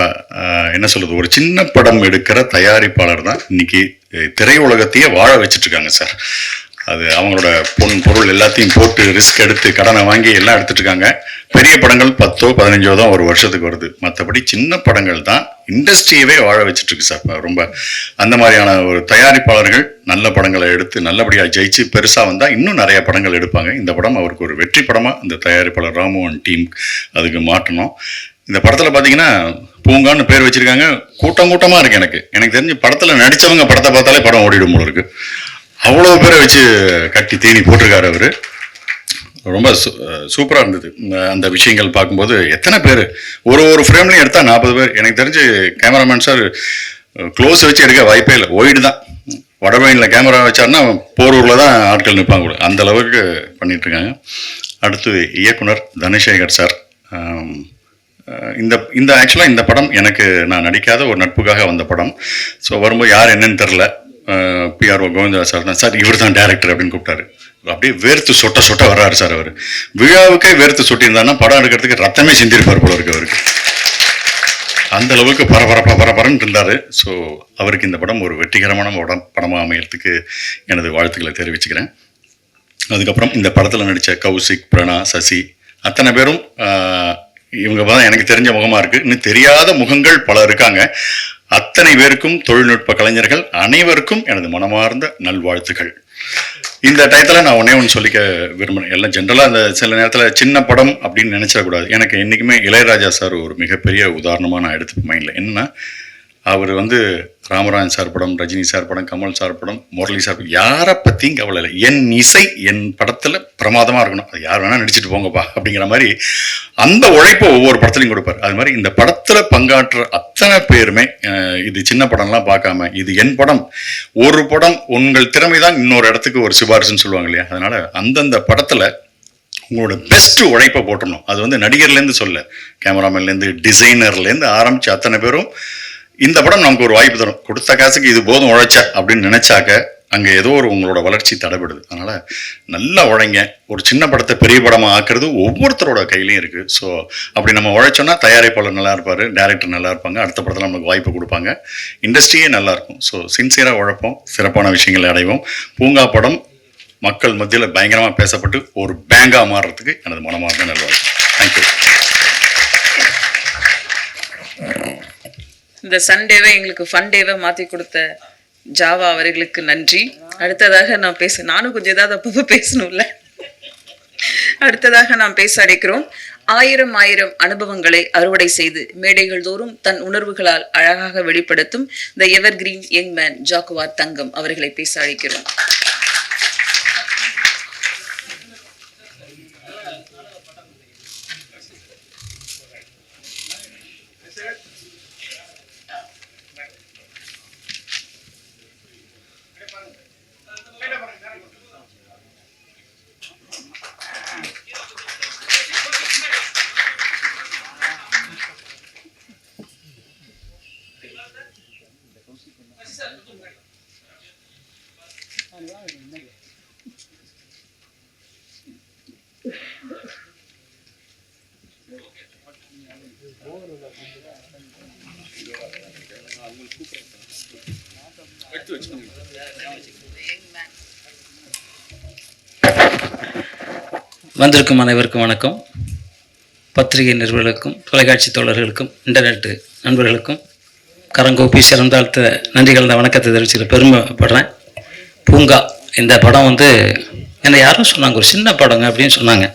என்ன சொல்கிறது, ஒரு சின்ன படம் எடுக்கிற தயாரிப்பாளர் தான் இன்னைக்கு திரையுலகத்தையே வாழ வச்சுட்டு இருக்காங்க சார். அது அவங்களோட பொருள் எல்லாத்தையும் போட்டு ரிஸ்க் எடுத்து கடனை வாங்கி எல்லாம் எடுத்துட்டு இருக்காங்க. பெரிய படங்கள் 10-15 தான் ஒரு வருஷத்துக்கு வருது. மற்றபடி சின்ன படங்கள் தான் இண்டஸ்ட்ரியவே வாழ வச்சுட்டு இருக்கு சார். ரொம்ப அந்த மாதிரியான ஒரு தயாரிப்பாளர்கள் நல்ல படங்களை எடுத்து நல்லபடியாக ஜெயிச்சு பெருசாக வந்தால் இன்னும் நிறைய படங்கள் எடுப்பாங்க. இந்த படம் அவருக்கு ஒரு வெற்றி படமாக இந்த தயாரிப்பாளர் ராமு அண்ட் டீம் அதுக்கு மாற்றணும். இந்த படத்தில் பார்த்தீங்கன்னா பூங்கான்னு பேர் வச்சிருக்காங்க. கூட்டமாக இருக்கு. எனக்கு தெரிஞ்சு படத்தில் நடித்தவங்க படத்தை பார்த்தாலே படம் ஓடிடும் போல இருக்கு. அவ்வளோ பேரை வச்சு கட்டி தீனி போட்டிருக்காரு அவர். ரொம்ப சூப்பராக இருந்தது அந்த விஷயங்கள் பார்க்கும்போது. எத்தனை பேர் ஒரு ஃப்ரேம்லையும் எடுத்தால் 40 பேர். எனக்கு தெரிஞ்சு கேமராமேன் சார் க்ளோஸ் வச்சு எடுக்க வாய்ப்பே இல்லை. ஒய்டு தான். வடபழனியில் கேமரா வச்சாருன்னா போரூரில் தான் ஆட்கள் நிற்பாங்க கூட. அந்த அளவுக்கு பண்ணிகிட்ருக்காங்க. அடுத்து இயக்குனர் தனசேகர் சார். இந்த ஆக்சுவலாக இந்த படம் எனக்கு நான் நடிக்காத ஒரு நட்புக்காக வந்த படம். ஸோ வரும்போது யார் என்னன்னு தெரில. பிஆர்ஓ கோவிந்தராஜ் சார் தான், சார் இவர் தான் டேரக்டர் அப்படின்னு கூப்பிட்டாரு. அப்படியே வேர்த்து சொட்ட வர்றாரு சார். அவர் விழாவுக்கே வேர்த்து சொட்டியிருந்தாருன்னா படம் எடுக்கிறதுக்கு ரத்தமே சிந்திருப்பார் போல இருக்கு அவருக்கு. அந்த அளவுக்கு பரபரன்னு இருந்தார். ஸோ அவருக்கு இந்த படம் ஒரு வெற்றிகரமான படமாக அமையறதுக்கு எனது வாழ்த்துக்களை தெரிவிச்சுக்கிறேன். அதுக்கப்புறம் இந்த படத்தில் நடித்த கௌசிக், பிரணா, சசி அத்தனை பேரும் இவங்க தான் எனக்கு தெரிஞ்ச முகமாக இருக்குது. இன்னும் தெரியாத முகங்கள் பல இருக்காங்க. அத்தனை பேருக்கும், தொழில்நுட்ப கலைஞர்கள் அனைவருக்கும் எனது மனமார்ந்த நல்வாழ்த்துக்கள். இந்த டயத்தில் நான் ஒன்று சொல்லிக்க விரும்புகிறேன். எல்லாம் ஜென்ரலாக அந்த சில நேரத்தில் சின்ன படம் அப்படின்னு நினச்சிடக்கூடாது. எனக்கு என்றைக்குமே இளையராஜா சார் ஒரு மிகப்பெரிய உதாரணமாக நான் எடுத்துப்பேன் மைண்டில். என்னன்னா, அவர் ராமராஜன் சார் படம், ரஜினி சார் படம், கமல் சார் படம், முரளி சார் படம், யாரை பற்றியும் கவலை இல்லை. என் இசை என் படத்தில் பிரமாதமாக இருக்கணும், அது யார் வேணால் நடிச்சுட்டு போங்கப்பா அப்படிங்கிற மாதிரி அந்த உழைப்பை ஒவ்வொரு படத்துலையும் கொடுப்பார். அது மாதிரி இந்த படத்தில் பங்காற்ற அத்தனை பேருமே இது சின்ன படம்லாம் பார்க்காம இது என் படம், ஒரு படம் உங்கள் திறமை தான் இன்னொரு இடத்துக்கு ஒரு சிபாரிசுன்னு சொல்லுவாங்க இல்லையா. அதனால் அந்தந்த படத்தில் உங்களோட பெஸ்ட் உழைப்பை போட்டணும். அது நடிகர்லேருந்து சொல்ல, கேமராமேன்லேருந்து டிசைனர்லேருந்து ஆரம்பித்து அத்தனை பேரும் இந்த படம் நமக்கு ஒரு வாய்ப்பு தரும். கொடுத்த காசுக்கு இது போதும் உழைச்ச அப்படின்னு நினைச்சாக்க அங்கே ஏதோ ஒரு உங்களோட வளர்ச்சி தடைபடுது. அதனால் நல்லா உழைங்க. ஒரு சின்ன படத்தை பெரிய படமாக ஆக்குறது ஒவ்வொருத்தரோட கையிலையும் இருக்குது. ஸோ அப்படி நம்ம உழைச்சோன்னா தயாரிப்பாளர் நல்லா இருப்பார், டைரக்டர் நல்லா இருப்பாங்க, அடுத்த படத்தில் நமக்கு வாய்ப்பு கொடுப்பாங்க, இண்டஸ்ட்ரியே நல்லாயிருக்கும். ஸோ சின்சியராக உழைப்போம், சிறப்பான விஷயங்களை அடைவோம். பூங்கா படம் மக்கள் மத்தியில் பயங்கரமாக பேசப்பட்டு ஒரு பேங்காக மாறுறதுக்கு எனது மனமார்ந்த நல்வாழ்த்து. தேங்க்யூ. இந்த சண்டேவை எங்களுக்கு ஃபன் டேவை மாற்றி கொடுத்த ஜாவா அவர்களுக்கு நன்றி. அடுத்ததாக நானும் கொஞ்சம் ஏதாவது அப்பப்போ பேசணும்ல. அடுத்ததாக நாம் பேச அழைக்கிறோம். 1000 அனுபவங்களை அறுவடை செய்து மேடைகள் தோறும் தன் உணர்வுகளால் அழகாக வெளிப்படுத்தும் the evergreen young man Jaguar Thangam அவர்களை பேச அழைக்கிறோம். வந்திருக்கும் அனைவருக்கும் வணக்கம். பத்திரிகை நிறுவனங்களுக்கும் தொலைக்காட்சி தோழர்களுக்கும் இன்டர்நெட் நண்பர்களுக்கும் கரங்கோப்பி சிறந்தாழ்த்த நன்றிகள் வணக்கத்தை தெரிவிச்சுக்கிற பெருமைப்படுறேன். பூங்கா இந்த படம் என்னை யாரும் சொன்னாங்க ஒரு சின்ன படங்க அப்படின்னு சொன்னாங்க.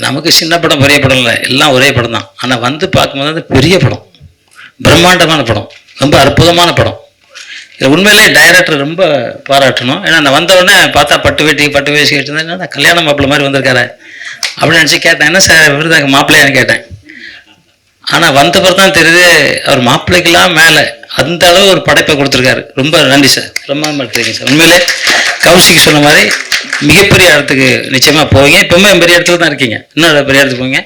நமக்கு சின்ன படம் பெரிய படம் இல்லை, எல்லாம் ஒரே படம் தான். ஆனால் பார்க்கும்போது பெரிய படம், பிரம்மாண்டமான படம், ரொம்ப அற்புதமான படம். உண்மையிலே டைரக்டர் ரொம்ப பாராட்டணும். ஏன்னா நான் வந்தவுடனே பார்த்தா பட்டு வேட்டி கேட்டிருந்தேன். என்ன கல்யாண மாப்பிள்ளை மாதிரி வந்திருக்காரு அப்படின்னு நினச்சி கேட்டேன். என்ன சார் விருதாங்க மாப்பிள்ளையான்னு கேட்டேன். ஆனால் வந்த பிறகு தான் தெரியுது அவர் மாப்பிள்ளைக்கெல்லாம் மேலே அந்த அளவு ஒரு படைப்பை கொடுத்துருக்காரு. ரொம்ப நன்றி சார், ரொம்ப இருக்கிறீங்க சார். உண்மையிலே கௌஷிக் சொன்ன மாதிரி மிகப்பெரிய இடத்துக்கு நிச்சயமாக போவீங்க. இப்போவுமே பெரிய இடத்துல தான் இருக்கீங்க, இன்னும் பெரிய இடத்துக்கு போவீங்க.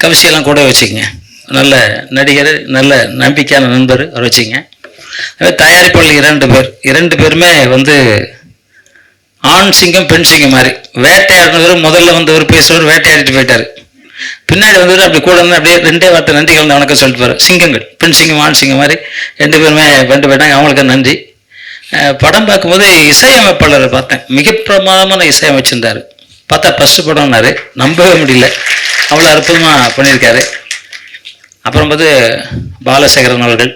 கௌஷியெல்லாம் கூட வச்சுக்கோங்க. நல்ல நடிகர், நல்ல நம்பிக்கையான நண்பர் அவர் வச்சுக்கங்க. தயாரிப்பாளர் 2 பேருமே ஆண் சிங்கம் பெண் சிங்கம் மாதிரி. வேட்டையாடினவர் முதல்ல ஒரு பேசுவார், வேட்டையாடிட்டு போயிட்டாரு. பின்னாடி அப்படி கூட அப்படியே 2 வார்த்தை நன்றி கலந்து வணக்கம் சொல்லிட்டு போறாரு. சிங்கங்கள், பெண் சிங்கம் ஆண் சிங்கம் மாதிரி 2 பேருமே பண்ணிட்டு போயிட்டாங்க. அவங்களுக்கு நன்றி. படம் பார்க்கும்போது இசையமைப்பாளரை பார்த்தேன், மிக பிரமாதமான இசையமைச்சிருந்தாரு. பார்த்தா ஃபர்ஸ்ட் படம்னாரு, நம்பவே முடியல, அவ்வளோ அற்புதமாக பண்ணியிருக்காரு. அப்புறம் பாலசேகரன் அவர்கள்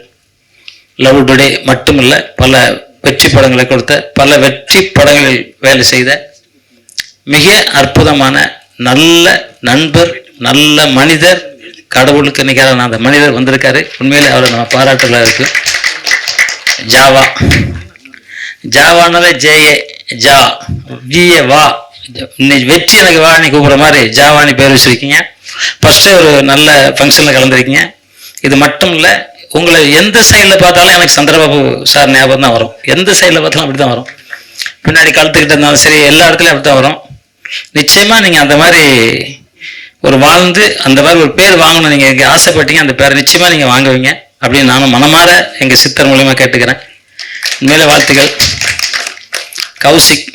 லவ் டுடே மட்டுமல்ல பல வெற்றி படங்களை கொடுத்த, பல வெற்றி படங்களில் வேலை செய்த மிக அற்புதமான நல்ல நண்பர், நல்ல மனிதர், கடவுளுக்கு நிகரான அந்த மனிதர் வந்திருக்காரு. உண்மையிலே அவரை நம்ம பாராட்டலாம் இருக்கு. ஜாவானாலே ஜேஏ ஜா ஜிஏ வா, இன்னைக்கு வெற்றி எனக்கு வா நீ கூப்பிட்ற மாதிரி ஜாவானி பேர் வச்சிருக்கீங்க. ஃபர்ஸ்ட்டு ஒரு நல்ல ஃபங்க்ஷனில் கலந்துருக்கீங்க. இது மட்டும் இல்லை, உங்களை எந்த சைடில் பார்த்தாலும் எனக்கு சந்திரபாபு சார் ஞாபகம் தான் வரும். எந்த சைடில் பார்த்தாலும் அப்படி தான் வரும். பின்னாடி கழுத்துக்கிட்ட இருந்தாலும் சரி, எல்லா இடத்துலையும் அப்படி தான் வரும். நிச்சயமாக நீங்கள் அந்த மாதிரி வாழ்ந்து அந்த மாதிரி ஒரு பேர் வாங்கணும். நீங்கள் ஆசைப்பட்டீங்க, அந்த பேரை நிச்சயமாக நீங்கள் வாங்குவீங்க அப்படின்னு நானும் மனமாற எங்கள் சித்தர் மூலியமாக கேட்டுக்கிறேன். மேலே வாழ்த்துக்கள். கௌசிக்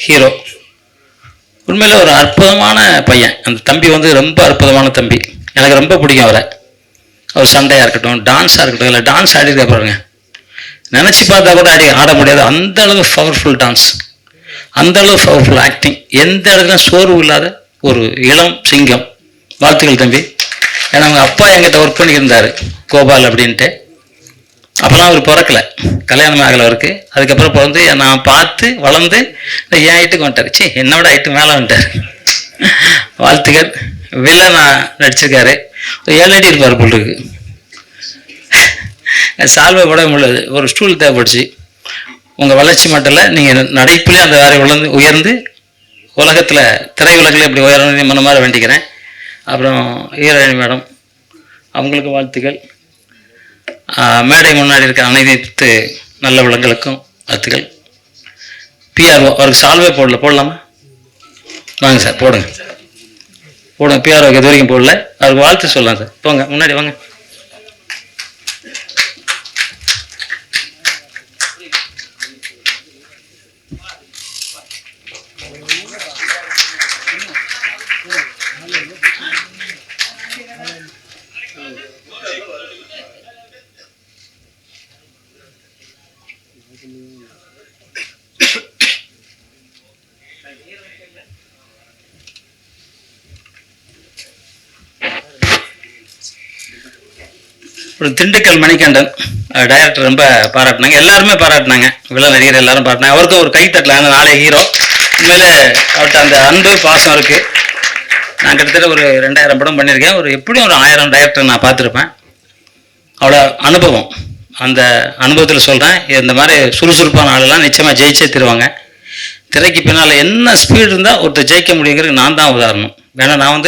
ஹீரோ, உண்மையில ஒரு அற்புதமான பையன். அந்த தம்பி ரொம்ப அற்புதமான தம்பி, எனக்கு ரொம்ப பிடிக்கும் அவரை. அவர் சண்டையாக இருக்கட்டும், டான்ஸாக இருக்கட்டும், இல்லை டான்ஸ் ஆடிருக்க பாருங்க, நினச்சி பார்த்தா கூட ஆட முடியாது. அந்த அளவு பவர்ஃபுல் டான்ஸ், அந்த அளவு பவர்ஃபுல் ஆக்டிங், எந்த இடத்துல சோர்வு இல்லாத ஒரு இளம் சிங்கம். வாழ்த்துக்கள் தம்பி. ஏன்னா அவங்க அப்பா என்கிட்ட ஒர்க் பண்ணியிருந்தார், கோபால் அப்படின்ட்டு. அப்போலாம் அவர் பிறக்கலை, கல்யாணம் ஆகலை அவருக்கு. அதுக்கப்புறம் நான் பார்த்து வளர்ந்து என் ஹைட்டுக்கு வந்துட்டார். என்னோட ஹைட்டு மேலே வந்துட்டார். வாழ்த்துக்கள். வில்லனா நடிச்சிருக்காரு. 7 அடி இருப்பார் பொருளுக்கு. சால்வை போட முடியாது, ஒரு ஸ்டூல் தேவைப்படுச்சு. உங்கள் வளர்ச்சி மட்டும் இல்லை, நீங்கள் நடிப்பிலே அந்த வேலை உயர்ந்து உலகத்தில் திரையுலகில் இப்படி உயரணும் மன மாதிரி வேண்டிக்கிறேன். அப்புறம் ஹீரோயினி மேடம், அவங்களுக்கு வாழ்த்துக்கள். மேடை முன்னாடி இருக்க அனைத்து நல்ல விளங்களுக்கும் வாழ்த்துக்கள். பிஆர்ஓ அவருக்கு சால்வே போடலாமா? வாங்க சார், போடுங்க. பிஆர்ஓக்கு இது வரைக்கும் போடல, அவருக்கு வாழ்த்து சொல்லலாம் சார். போங்க, முன்னாடி வாங்க. ஒரு திண்டுக்கல் மணிகண்டன் டைரக்டர் ரொம்ப பாராட்டினாங்க, எல்லாருமே பாராட்டினாங்க, வில்லன் நடிகர் எல்லாரும் பாராட்டினாங்க. அவருக்கும் ஒரு கைத்தட்டல, அந்த நாளை ஹீரோ. உண்மையிலே அவர்கிட்ட அந்த அன்பு பாசம் இருக்குது. நான் கிட்டத்தட்ட ஒரு 2000 படம் பண்ணியிருக்கேன். எப்படியும் ஒரு 1000 டைரக்டர் நான் பார்த்துருப்பேன். அவ்வளோ அனுபவம். அந்த அனுபவத்தில் சொல்கிறேன், இந்த மாதிரி சுறுசுறுப்பான ஆளெல்லாம் நிச்சயமாக ஜெயிச்சே தருவாங்க. திரைக்கு பின்னால் என்ன ஸ்பீடு இருந்தால் ஒருத்தர் ஜெயிக்க முடியுங்கிறது நான் தான் உதாரணம். ஏன்னா நான்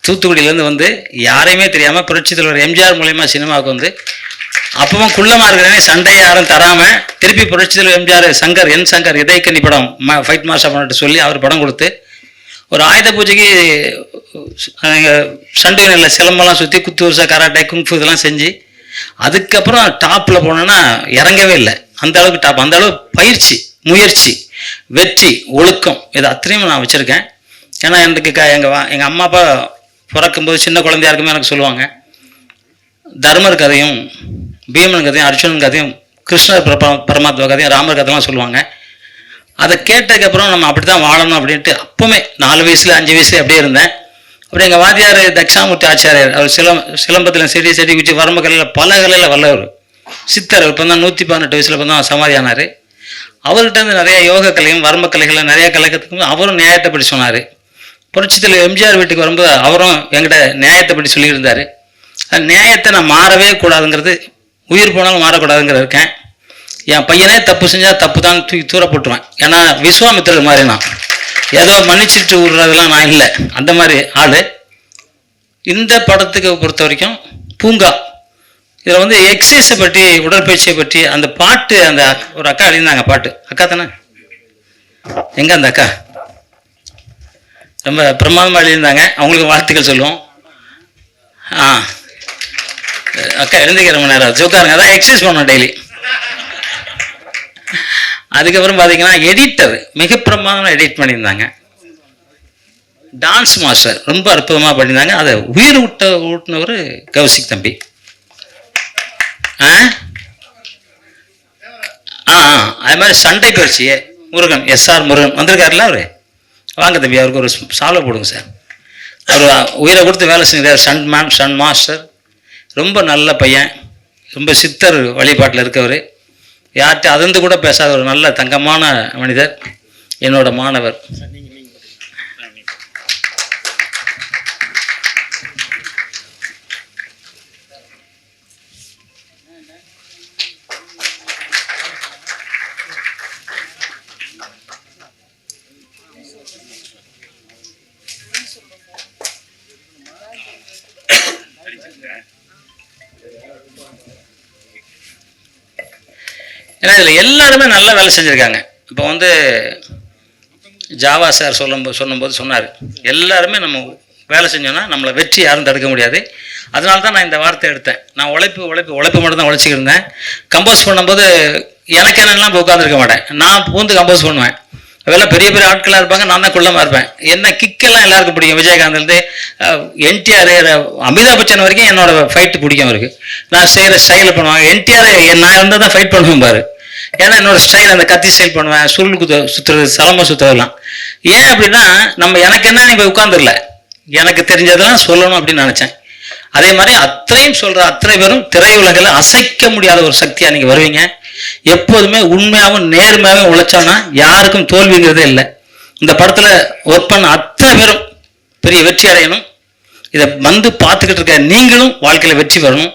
தூத்துக்குடியிலேருந்து யாரையுமே தெரியாமல் புரட்சி தலைவர் எம்ஜிஆர் மூலயமா சினிமாவுக்கு அப்பவும் குள்ளமாக இருக்கிறேனே, சண்டை யாரும் தராமல் திருப்பி புரட்சி தலைவர் எம்ஜிஆர் சங்கர் இதயக்கண்ணி படம் ஃபைட் மாஸ்டர் பண்ணிட்டு சொல்லி அவர் படம் கொடுத்து ஒரு ஆயுத பூஜைக்கு சண்டை நல்ல சிலம்பெல்லாம் சுற்றி குத்து வருஷா கராட்டே குங்ஃபு இதெல்லாம் செஞ்சு அதுக்கப்புறம் டாப்பில் போனோன்னா இறங்கவே இல்லை. அந்த அளவுக்கு டாப், அந்த அளவுக்கு பயிற்சி, முயற்சி, வெற்றி, ஒழுக்கம், இது அத்தனையும் நான் வச்சுருக்கேன். ஏன்னா எனக்கு எங்கள் அம்மா அப்பா பிறக்கும்போது சின்ன குழந்தையா இருக்குமே எனக்கு சொல்லுவாங்க, தர்மர் கதையும் பீமன் கதையும் அர்ஜுனன் கதையும் கிருஷ்ணர் பரமாத்மா கதையும் ராமர் கதையெல்லாம் சொல்லுவாங்க. அதை கேட்டதுக்கப்புறம் நம்ம அப்படி தான் வாழணும் அப்படின்ட்டு அப்போவுமே 4 வயசுல 5 வயசுல அப்படியே இருந்தேன். அப்புறம் எங்கள் வாத்தியார் தட்சாமூர்த்தி ஆச்சாரியார், அவர் சிலம்பத்தில் செடி குச்சி வரம்பு கலையில் பல கலையில் வல்லவர், சித்தர். இப்போ தான் 118 வயசுல இப்போ தான் சமாதி ஆனார். அவர்கிட்ட நிறைய யோக கலையும் வரம்பு கலைகளில் நிறைய கலைக்கிறதுக்கும் அவரும் நியாயத்தை படி சொன்னார். புரட்சித்தில் எம்ஜிஆர் வீட்டுக்கு வரும்போது அவரும் என்கிட்ட நியாயத்தை படி சொல்லியிருந்தார். அந்த நியாயத்தை நான் மாறவே கூடாதுங்கிறது, உயிர் போனாலும் மாறக்கூடாதுங்கிற இருக்கேன். என் பையனே தப்பு செஞ்சால் தப்பு தான் தூக்கி தூர போட்டுருவேன். ஏன்னா விஸ்வாமித்திரர் மாதிரி நான் ஏதோ மன்னிச்சுட்டு விடுறதுலாம் நான் இல்லை, அந்த மாதிரி ஆள். இந்த படத்துக்கு பொறுத்த வரைக்கும் பூங்கா, இதில் எக்ஸசைஸை பற்றி, உடற்பயிற்சியை பற்றி அந்த பாட்டு, அந்த ஒரு அக்கா எழுதியிருந்தாங்க பாட்டு. அக்கா தானே? எங்கே அந்த அக்கா? ரொம்ப பிரமாதமாக எழுதியிருந்தாங்க. அவங்களுக்கு வாழ்த்துக்கள் சொல்லுவோம். அக்கா எழுந்திக்கிற மணி நேரம் உட்காருங்க, அதான் எக்ஸசைஸ் பண்ணணும் டெய்லி. அதுக்கப்புறம் பார்த்தீங்கன்னா எடிட்டர் மிக பிரமாதமாக எடிட் பண்ணியிருந்தாங்க. டான்ஸ் மாஸ்டர் ரொம்ப அற்புதமாக பண்ணியிருந்தாங்க. அதை உயிர் ஊட்டினவர் கௌசிக் தம்பி. அது மாதிரி சண்டை பயிற்சியே முருகன், SR முருகன் வந்திருக்காருல்ல, அவரு வாங்க தம்பி, அவருக்கு ஒரு சால்வை போடுங்க சார். அவர் உயிரை கொடுத்து வேலை செஞ்சார். சன் மாஸ்டர் ரொம்ப நல்ல பையன், ரொம்ப சித்தர் வழிபாட்டில் இருக்கவர், யார்கிட்ட அதிர்ந்து கூட பேசாத ஒரு நல்ல தங்கமான மனிதர், என்னோட மாணவர். ஏன்னா இதில் எல்லாருமே நல்ல வேலை செஞ்சுருக்காங்க. இப்போ ஜாவா சார் சொல்லும்போது சொன்னார், எல்லாருமே நம்ம வேலை செஞ்சோன்னா நம்மளை வெற்றி யாரும் தடுக்க முடியாது. அதனால தான் நான் இந்த வார்த்தை எடுத்தேன். நான் உழைப்பு மட்டும் தான் உழைச்சிக்கிட்டு இருந்தேன். கம்போஸ் பண்ணும்போது எனக்கு என்னெல்லாம் உட்காந்துருக்க மாட்டேன், நான் பூந்து கம்போஸ் பண்ணுவேன். அதெல்லாம் பெரிய பெரிய ஆட்களாக இருப்பாங்க, நான் தான் குள்ளமாக இருப்பேன். என்ன கிக்கெல்லாம் எல்லாருக்கும் பிடிக்கும். விஜயகாந்த்லேருந்து NTR, அமிதாப் பச்சன் வரைக்கும் என்னோட ஃபைட்டு பிடிக்கும் அவருக்கு. நான் செய்கிற ஸ்டைலில் பண்ணுவாங்க. NTR நான் இருந்தால் தான் ஃபைட் பண்ணுவேன் பாரு. ஏன்னா என்னோட ஸ்டைல் அந்த கத்தி ஸ்டைல் பண்ணுவேன், சுருள் சுற்றுறது, சலம்பை சுற்றுறதுலாம். ஏன் அப்படின்னா எனக்கு என்ன நீ போய் உட்காந்துடல, எனக்கு தெரிஞ்சதெல்லாம் சொல்லணும் அப்படின்னு நினச்சேன். அதே மாதிரி அத்தனையும் சொல்கிற அத்தனை பேரும் திரையுலகில் அசைக்க முடியாத ஒரு சக்தியாக நீங்கள் வருவீங்க. எப்போதுமே உண்மையாகவும் நேர்மையாகவும் உழைச்சோன்னா யாருக்கும் தோல்விங்கிறதே இல்லை. இந்த படத்தில் ஒர்க் பண்ண அத்தனை பேரும் பெரிய வெற்றி அடையணும். இதை பார்த்துக்கிட்டு இருக்க நீங்களும் வாழ்க்கையில் வெற்றி பெறணும்.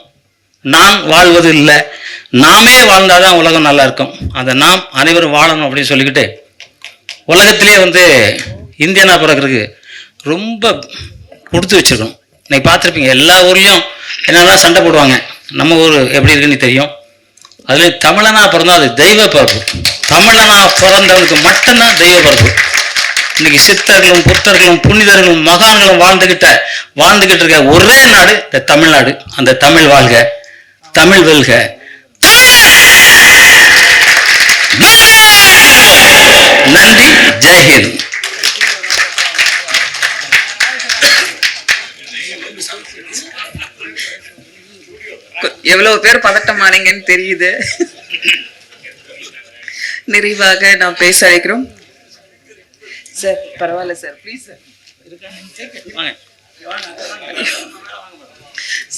நான் வாழ்வது இல்லை, நாமே வாழ்ந்தாதான் உலகம் நல்லா இருக்கும். அதை நாம் அனைவரும் வாழணும் அப்படின்னு சொல்லிக்கிட்டு, உலகத்திலே இந்தியனா பிறக்கிறதுக்கு ரொம்ப கொடுத்து வச்சிருக்கணும். இன்னைக்கு பார்த்துருப்பீங்க, எல்லா ஊர்லேயும் என்னெல்லாம் சண்டை போடுவாங்க. நம்ம ஊர் எப்படி இருக்குன்னு தெரியும். அதுலேயும் தமிழனா பிறந்தா அது தெய்வ பிறப்பு. தமிழனா பிறந்தவனுக்கு மட்டும்தான் தெய்வ பிறப்பு. இன்னைக்கு சித்தர்களும் புத்தர்களும் புனிதர்களும் மகான்களும் வாழ்ந்துகிட்டு இருக்க ஒரே நாடு இந்த தமிழ்நாடு. அந்த தமிழ் வாழ்க, தமிழ் வெல்க. நன்றி, ஜெய்ஹிந்த். எவ்வளவு பேர் பதட்டமானீங்கன்னு தெரியுது. நிறைவாக நாம் பேச அழைக்கிறோம் சார். பரவாயில்ல சார், ப்ளீஸ் சார்.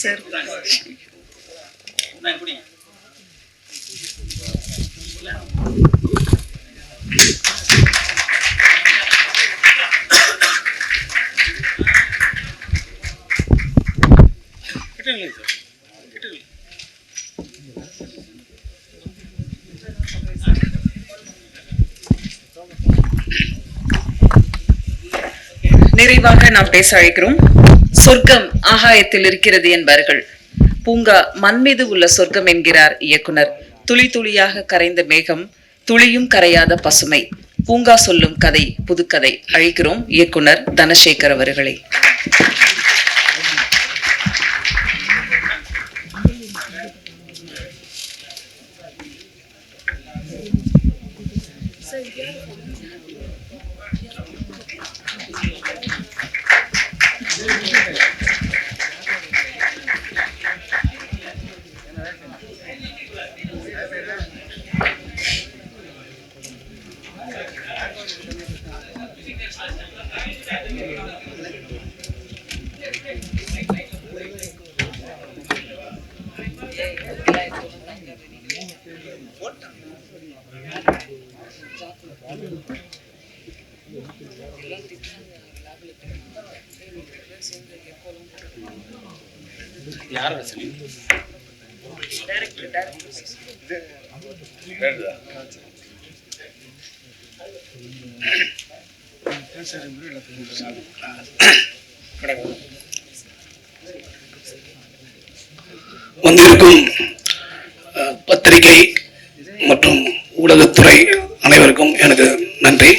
சார் நிறைவாக நாம் பேச அழைக்கிறோம். சொர்க்கம் ஆகாயத்தில் இருக்கிறது என்பார்கள். பூங்கா மண் மீது உள்ள சொர்க்கம் என்கிறார் இயக்குனர். துளி துளியாக கரைந்த மேகம், துளியும் கரையாத பசுமை. பூங்கா சொல்லும் கதை புதுக்கதை. அழைக்கிறோம் இயக்குனர் தனசேகர் அவர்களை. வந்திருக்கும் பத்திரிகை மற்றும் ஊடகத்துறை அனைவருக்கும் எனது நன்றி.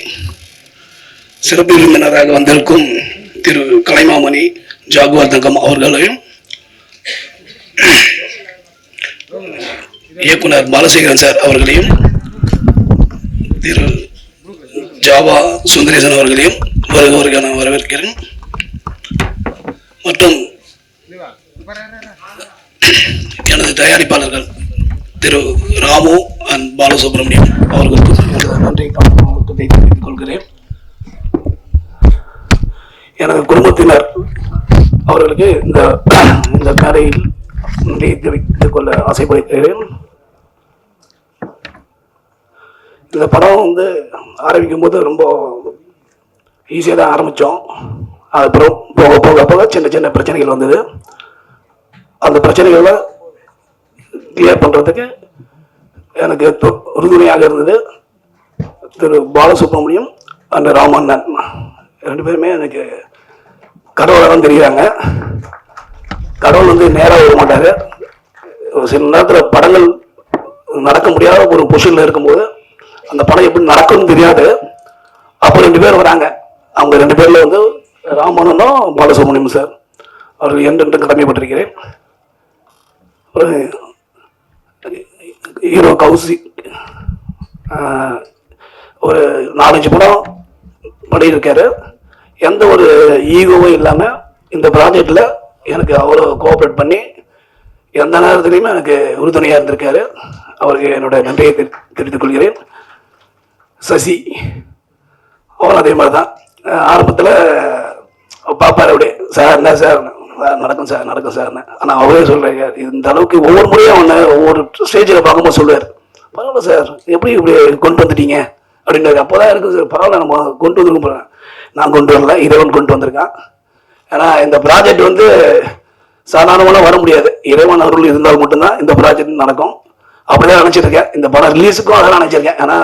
சிறப்பு விருந்தினராக வந்திருக்கும் திரு கலைமாமணி ஜாகுவார் தங்கம் அவர்களையும், இயக்குனர் பாலசேகரன் சார் அவர்களையும், திரு ஜாவா சுந்தரேசன் அவர்களையும் வருவதற்கான வரவேற்கிறேன். மற்றும் எனது தயாரிப்பாளர்கள் திரு ராமு அண்ட் பாலசுப்ரமணியம் அவர்களுக்கு நன்றி தெரிவித்துக் கொள்கிறேன். எனது குடும்பத்தினர் அவர்களுக்கு இந்த மேடையில் நன்றி தெரிவித்துக் கொள்ள ஆசைப்படுகிறேன். இந்த படம் ஆரம்பிக்கும் போது ரொம்ப ஈஸியாக தான் ஆரம்பித்தோம். அதுக்கப்புறம் போக போக போக சின்ன சின்ன பிரச்சனைகள் வந்தது. அந்த பிரச்சனைகளை கிளியர் பண்ணுறதுக்கு எனக்கு உறுதுணையாக இருந்தது திரு பாலசுப்ரமணியம் அண்ட் ராமண்ணன். ரெண்டு பேருமே எனக்கு கடவுளாக தான் தெரியுறாங்க. கடவுள் நேராக வர மாட்டார். சில நேரத்தில் படங்கள் நடக்க முடியாத ஒரு பொசிஷனில் இருக்கும்போது அந்த படம் எப்படி நடக்கும்னு தெரியாது. அப்போ ரெண்டு பேர் வராங்க. அவங்க ரெண்டு பேரில் ராமண்ணனும் பாலசுப்ரமணியம் சார் அவர்கள் என்றென்று கடமைப்பட்டிருக்கிறேன். ஹீரோ கௌசிக் ஒரு 4-5 படம் பண்ணியிருக்காரு. எந்த ஒரு ஈகோவும் இல்லாமல் இந்த ப்ராஜெக்டில் எனக்கு அவ்வளோ கோஆப்ரேட் பண்ணி எந்த நேரத்துலையுமே எனக்கு உறுதுணையாக இருந்திருக்காரு. அவருக்கு என்னோட நன்றியை தெரிவித்துக் கொள்கிறேன். சசி அவரும் அதே மாதிரி தான். ஆரம்பத்தில் பார்ப்பார் அப்படியே, சார் என்ன சார் நடக்கும் சார்னு. ஆனால் அவரே சொல்கிறாங்க, இந்த அளவுக்கு ஒவ்வொரு முறையும் ஒவ்வொரு ஸ்டேஜில் பார்க்கும்போது சொல்லுவார், பரவாயில்ல சார் எப்படி இப்படி கொண்டு வந்துட்டீங்க அப்படின்றது. அப்போ தான் இருக்குது சார், பரவாயில்ல நம்ம கொண்டு வந்துருக்கோம். நான் கொண்டு வரல, இறைவன் கொண்டு வந்திருக்கான். ஏன்னா இந்த ப்ராஜெக்ட் சாதாரணமாக வர முடியாது. இறைவன் அருள் இருந்தால் மட்டும்தான் இந்த ப்ராஜெக்ட் நடக்கும். அப்படிதான் நினச்சிருக்கேன். இந்த படம் ரிலீஸுக்கும் அதான் நினச்சிருக்கேன். ஏன்னா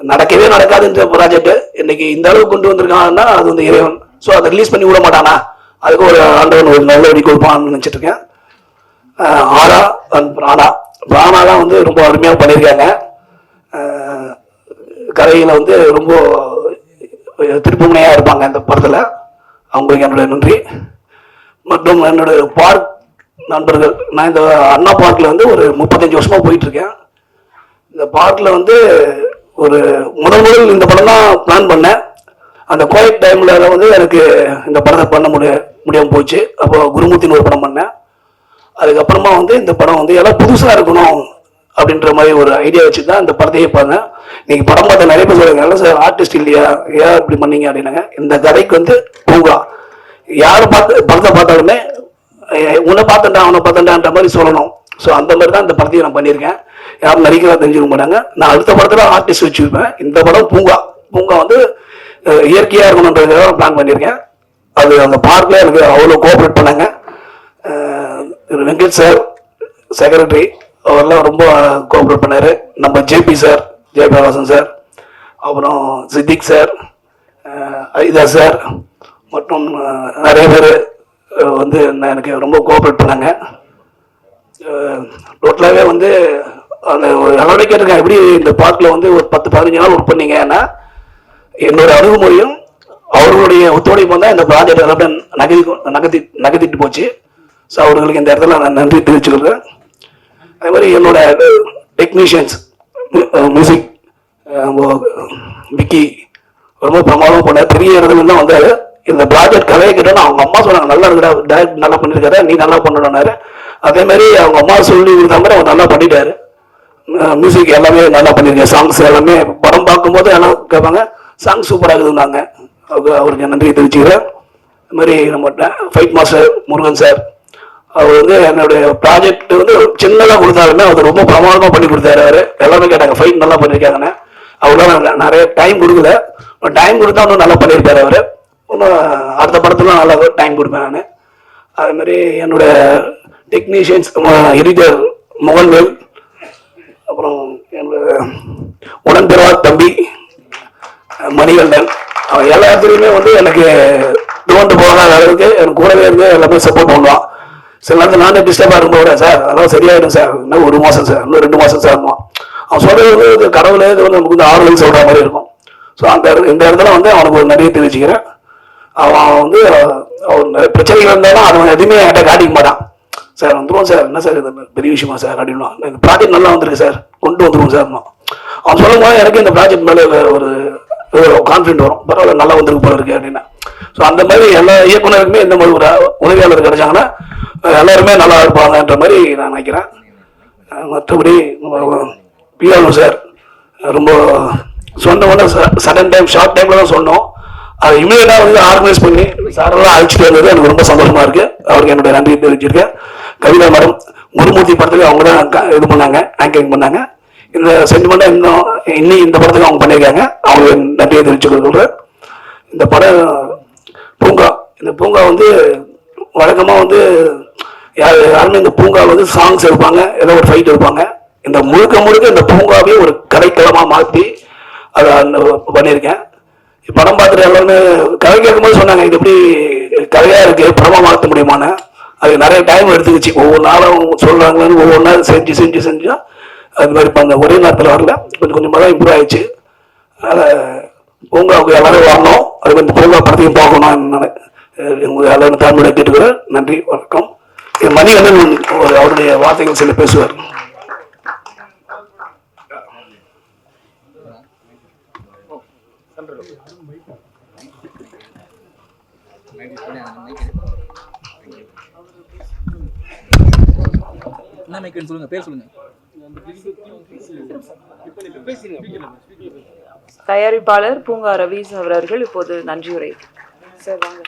நடக்கவே நடக்காது இந்த ப்ராஜெக்ட். இன்னைக்கு இந்த அளவுக்கு கொண்டு வந்திருக்காங்கன்னா அது இறைவன். ஸோ அதை ரிலீஸ் பண்ணி விட மாட்டானா, அதுக்கு ஒரு ஆண்டவன் ஒரு நல்ல வழி கொடுப்பான்னு நினச்சிட்டு இருக்கேன். ஆரா அண்ட் பிராணாலாம் ரொம்ப அருமையாக பண்ணியிருக்காங்க. கதையில் ரொம்ப திருப்புமுனையாக இருப்பாங்க இந்த படத்தில். அவங்களுக்கு என்னுடைய நன்றி. மற்றும் என்னுடைய பார்க் நண்பர்கள், நான் இந்த அண்ணா பார்க்கில் ஒரு 35 வருஷமாக போயிட்டுருக்கேன். இந்த பார்க்கில் ஒரு முதல் இந்த படம் தான் பிளான் பண்ணேன். அந்த கோவிட் டைமில் எனக்கு இந்த படத்தை பண்ண முடியாமல் போச்சு. அப்போ குருமூர்த்தின்னு ஒரு படம் பண்ணேன். அதுக்கப்புறமா இந்த படம் எல்லாம் புதுசாக இருக்கணும் அப்படின்ற மாதிரி ஒரு ஐடியா வச்சு தான் இந்த படத்தையே பண்ணேன். நீங்கள் படம் பார்த்த நிறைய பேர் சொல்லுங்க, இல்லை சார் ஆர்டிஸ்ட் இல்லையா, ஏன் இப்படி பண்ணீங்க அப்படின்னாங்க. இந்த கதைக்கு பூங்கா யார் படத்தை பார்த்தாலுமே உன்னை பார்த்துட்டா அவனை பார்த்துட்டான்ற மாதிரி சொல்லணும். ஸோ அந்த மாதிரி தான் இந்த படத்தையும் நான் பண்ணியிருக்கேன். யாரும் நடிக்கிறதா தெரிஞ்சுக்க மாட்டாங்க. நான் அடுத்த படத்தில் ஆர்டிஸ்ட் வச்சுருப்பேன். இந்த படம் பூங்கா வந்து இயற்கையாக இருக்கணுன்றதுக்காக பிளான் பண்ணியிருக்கேன். அது அந்த பார்க்கில் எனக்கு அவ்வளோ கோஆப்ரேட் பண்ணாங்க. வெங்கட் சார் செக்ரட்டரி அவரெல்லாம் ரொம்ப கோஆப்ரேட் பண்ணார். நம்ம ஜேபி சார், ஜெயபிரகாசன் சார், அப்புறம் சித்திக் சார், ஐதா சார் மற்றும் நிறைய பேர் வந்து எனக்கு ரொம்ப கோஆப்ரேட் பண்ணாங்க. டோட்டலாகவே வந்து அந்த எல்லாரும் கேட்டிருக்கேன், எப்படி இந்த பார்க்கில் வந்து ஒரு 10-15 நாள் ஒர்க் பண்ணீங்கன்னா, என்னோட அணுகுமுறையும் அவர்களுடைய ஒத்துழைப்பும் தான் இந்த ப்ராஜெக்ட் எல்லாம் நகர்த்திட்டு போச்சு. ஸோ அவர்களுக்கு இந்த இடத்துல நான் நன்றி தெரிவிச்சுக்கிறேன். அதே மாதிரி என்னோட டெக்னீஷியன்ஸ் மியூசிக் விக்கி ரொம்ப பிரமாதமாக பண்ணார். பெரிய இடத்துல தான் வந்தார். இந்த ப்ராஜெக்ட் கதையை கேட்டோன்னா அவங்க அம்மா சொன்னாங்க, நல்லா இருக்கிற டேரக்ட் நல்லா பண்ணியிருக்காரு, நீ நல்லா பண்ணணுன்னாரு. அதே மாதிரி அவங்க அம்மா சொல்லி கொடுத்த மாதிரி அவர் நல்லா பண்ணிட்டாரு. மியூசிக் எல்லாமே நல்லா பண்ணியிருக்கேன். சாங்ஸ் எல்லாமே படம் பார்க்கும்போது எல்லாம் கேட்பாங்க, சாங் சூப்பராக இருக்குதுன்னாங்க. அவருக்கு நன்றியை தெரிவிச்சுக்கிறேன். அது மாதிரி நம்ம ஃபைட் மாஸ்டர் முருகன் சார், அவர் வந்து என்னுடைய ப்ராஜெக்ட் வந்து சின்னதாக கொடுத்தாலுமே அவர் ரொம்ப பிரமாதமாக பண்ணி கொடுத்தாரு. அவர் எல்லாமே கேட்டாங்க, ஃபைட் நல்லா பண்ணியிருக்காங்கன்னு. அவங்களாம் நிறைய டைம் கொடுக்கல, டைம் கொடுத்தா இன்னும் நல்லா பண்ணியிருக்காரு. அவர் இன்னும் அடுத்த படத்துல நல்லா டைம் கொடுப்பேன் நான். அது மாதிரி என்னோட டெக்னீஷியன்ஸ் எடிட்டர் மோகன்வேல், அப்புறம் என்னோட உடன்பிறவா தம்பி மணிகண்டன், எல்லா இடத்துலையுமே வந்து எனக்கு தோண்டு போகாத அளவுக்கு எனக்கு கூடவே இருந்து எல்லாமே சப்போர்ட் பண்ணுவான். சில நேரத்தில் நானே டிஸ்டர்பாக இருக்கும்போது, சார் அதெல்லாம் சரியாயிடும் சார், இன்னும் 1 மாதம் சார், இன்னும் 2 மாதம் சார். அவன் சொல்றது வந்து கடவுளே இது வந்து நமக்கு வந்து ஆறுதல் சொல்கிற மாதிரி இருக்கும். ஸோ இந்த இடத்துல வந்து அவனுக்கு ஒரு நிறைய தெரிவிச்சுக்கிறேன். அவன் வந்து அவர் பிரச்சனைகள் இருந்தாலும் அவன் எதுவுமே என்கிட்ட காட்டிக்க மாட்டான். சார் வந்துடுவோம் சார், என்ன சார் இது பெரிய விஷயமா சார் அப்படின்னா, இந்த ப்ராஜெக்ட் நல்லா வந்திருக்கு சார், கொண்டு வந்துடுவோம் சார். அவன் சொல்லும் போது எனக்கு இந்த ப்ராஜெக்ட் மேலே ஒரு கான்ஃபிடென்ட் வரும், பரவாயில்ல நல்லா வந்திருக்கு போல இருக்கு அப்படின்னா. ஸோ அந்த மாதிரி எல்லா இயக்குனருக்குமே இந்த மாதிரி ஒரு உதவியாளர் கிடைச்சாங்கன்னா எல்லாருமே நல்லா இருப்பாங்கன்ற மாதிரி நான் நினைக்கிறேன். மற்றபடி பிஆர்ஓ சார் ரொம்ப சொன்ன உடனே சடன் டைம் ஷார்ட் டைம்ல தான் சொன்னோம். அதை இமீடியட்டாக வந்து ஆர்கனைஸ் பண்ணி சாரெல்லாம் அழைச்சிட்டு வந்தது எனக்கு ரொம்ப சந்தோஷமா இருக்கு. அவருக்கு என்னுடைய நன்றி தெரிவிச்சிருக்கேன். கவிதா மேடம் குருமூர்த்தி படத்துக்கு அவங்க தான் இது பண்ணாங்க, ஆங்கரிங் பண்ணாங்க. இந்த சென்டிமெண்ட்டை இன்னும் இந்த படத்துக்கு அவங்க பண்ணியிருக்காங்க, அவங்க நன்றியை தெரிவிச்சுக்கிறேன். இந்த படம் பூங்கா, இந்த பூங்கா வந்து வழக்கமாக வந்து யாருமே இந்த பூங்கா வந்து சாங்ஸ் எடுப்பாங்க, ஏதோ ஒரு ஃபைட் எடுப்பாங்க. இந்த முழுக்க இந்த பூங்காவே ஒரு கதைக்களமாக மாற்றி அதை பண்ணியிருக்கேன். படம் பார்த்துட்டு எல்லாருமே கதை கேட்கும்போது சொன்னாங்க, இது எப்படி கதையாக இருக்கு, படமாக மாற்ற முடியுமான்னு. அது நிறைய டைம் எடுத்துக்கிச்சு. ஒவ்வொரு நாளும் சொல்கிறாங்கன்னு ஒவ்வொரு நாள் செஞ்சு அது மாதிரி பண்ண ஒரே நேரத்தில் வரல, கொஞ்சமாக தான் இம்ப்ரூவ் ஆயிடுச்சு. அதனால் பூங்காவுக்கு எல்லாரும் வரணும், அது வந்து பூங்கா படத்தையும் பார்க்கணும். எல்லாரும் தாழ்மையை கேட்டுக்கிறேன். நன்றி, வணக்கம். மணிகண்டன் அவருடைய வார்த்தைகள் சில பேசுவார். சொல்லுங்க, பேர் சொல்லுங்க. தயாரிப்பாளர் பூங்கா ரவி அவர்கள் இப்போது நன்றியுரை. சார் வாங்க.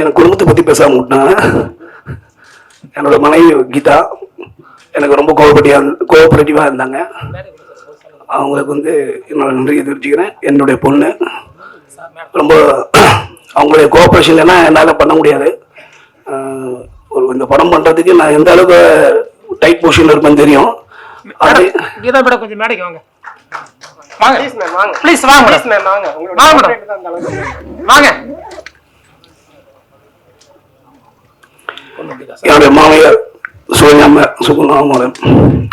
என் குடும்பத்தை பற்றி பேசாம விட்டாங்க. என்னோட மனைவி கீதா எனக்கு ரொம்ப கோஆபரேட்டிவாக இருந்தாங்க. அவங்களுக்கு வந்து என்னோட நன்றியை தெரிவிச்சுக்கிறேன். என்னுடைய பொண்ணு ரொம்ப அவங்களுடைய கோஆபரேஷன் இல்லைன்னா என்னால் பண்ண முடியாது. இந்த படம் பண்ணுறதுக்கு நான் எந்த அளவுக்கு டைட் பொசிஷனில் இருப்பேன்னு தெரியும். அது கீதா மேடம் கொஞ்சம் மேடைக்கு வாங்க. ப்ளீஸ் வாங்க வாங்க. என்னுடைய மாமியார் சுகுணாமன்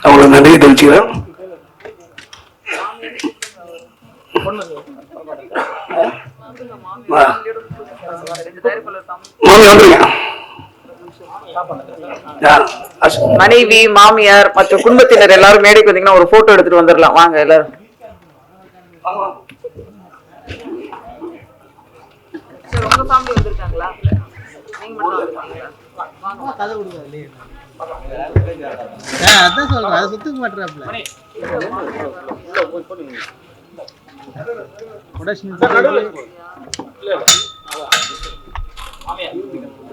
அவங்களுக்கு நன்றியை தெரிவிச்சுக்கிறேன். மனைவி, மாமியார் மற்ற குடும்பத்தினர் எல்லாரும் மேடைக்கு வந்தீங்கன்னா ஒரு போட்டோ எடுத்துட்டு வந்துடலாம். வாங்க எல்லாரும். சார் உங்க ஃபேமிலி வந்திருக்காங்களா? நீங்க மட்டும் வந்திருக்கீங்களா? அதான் சொல்றேன், அது சுத்துக்க மாட்டேறாப்ல.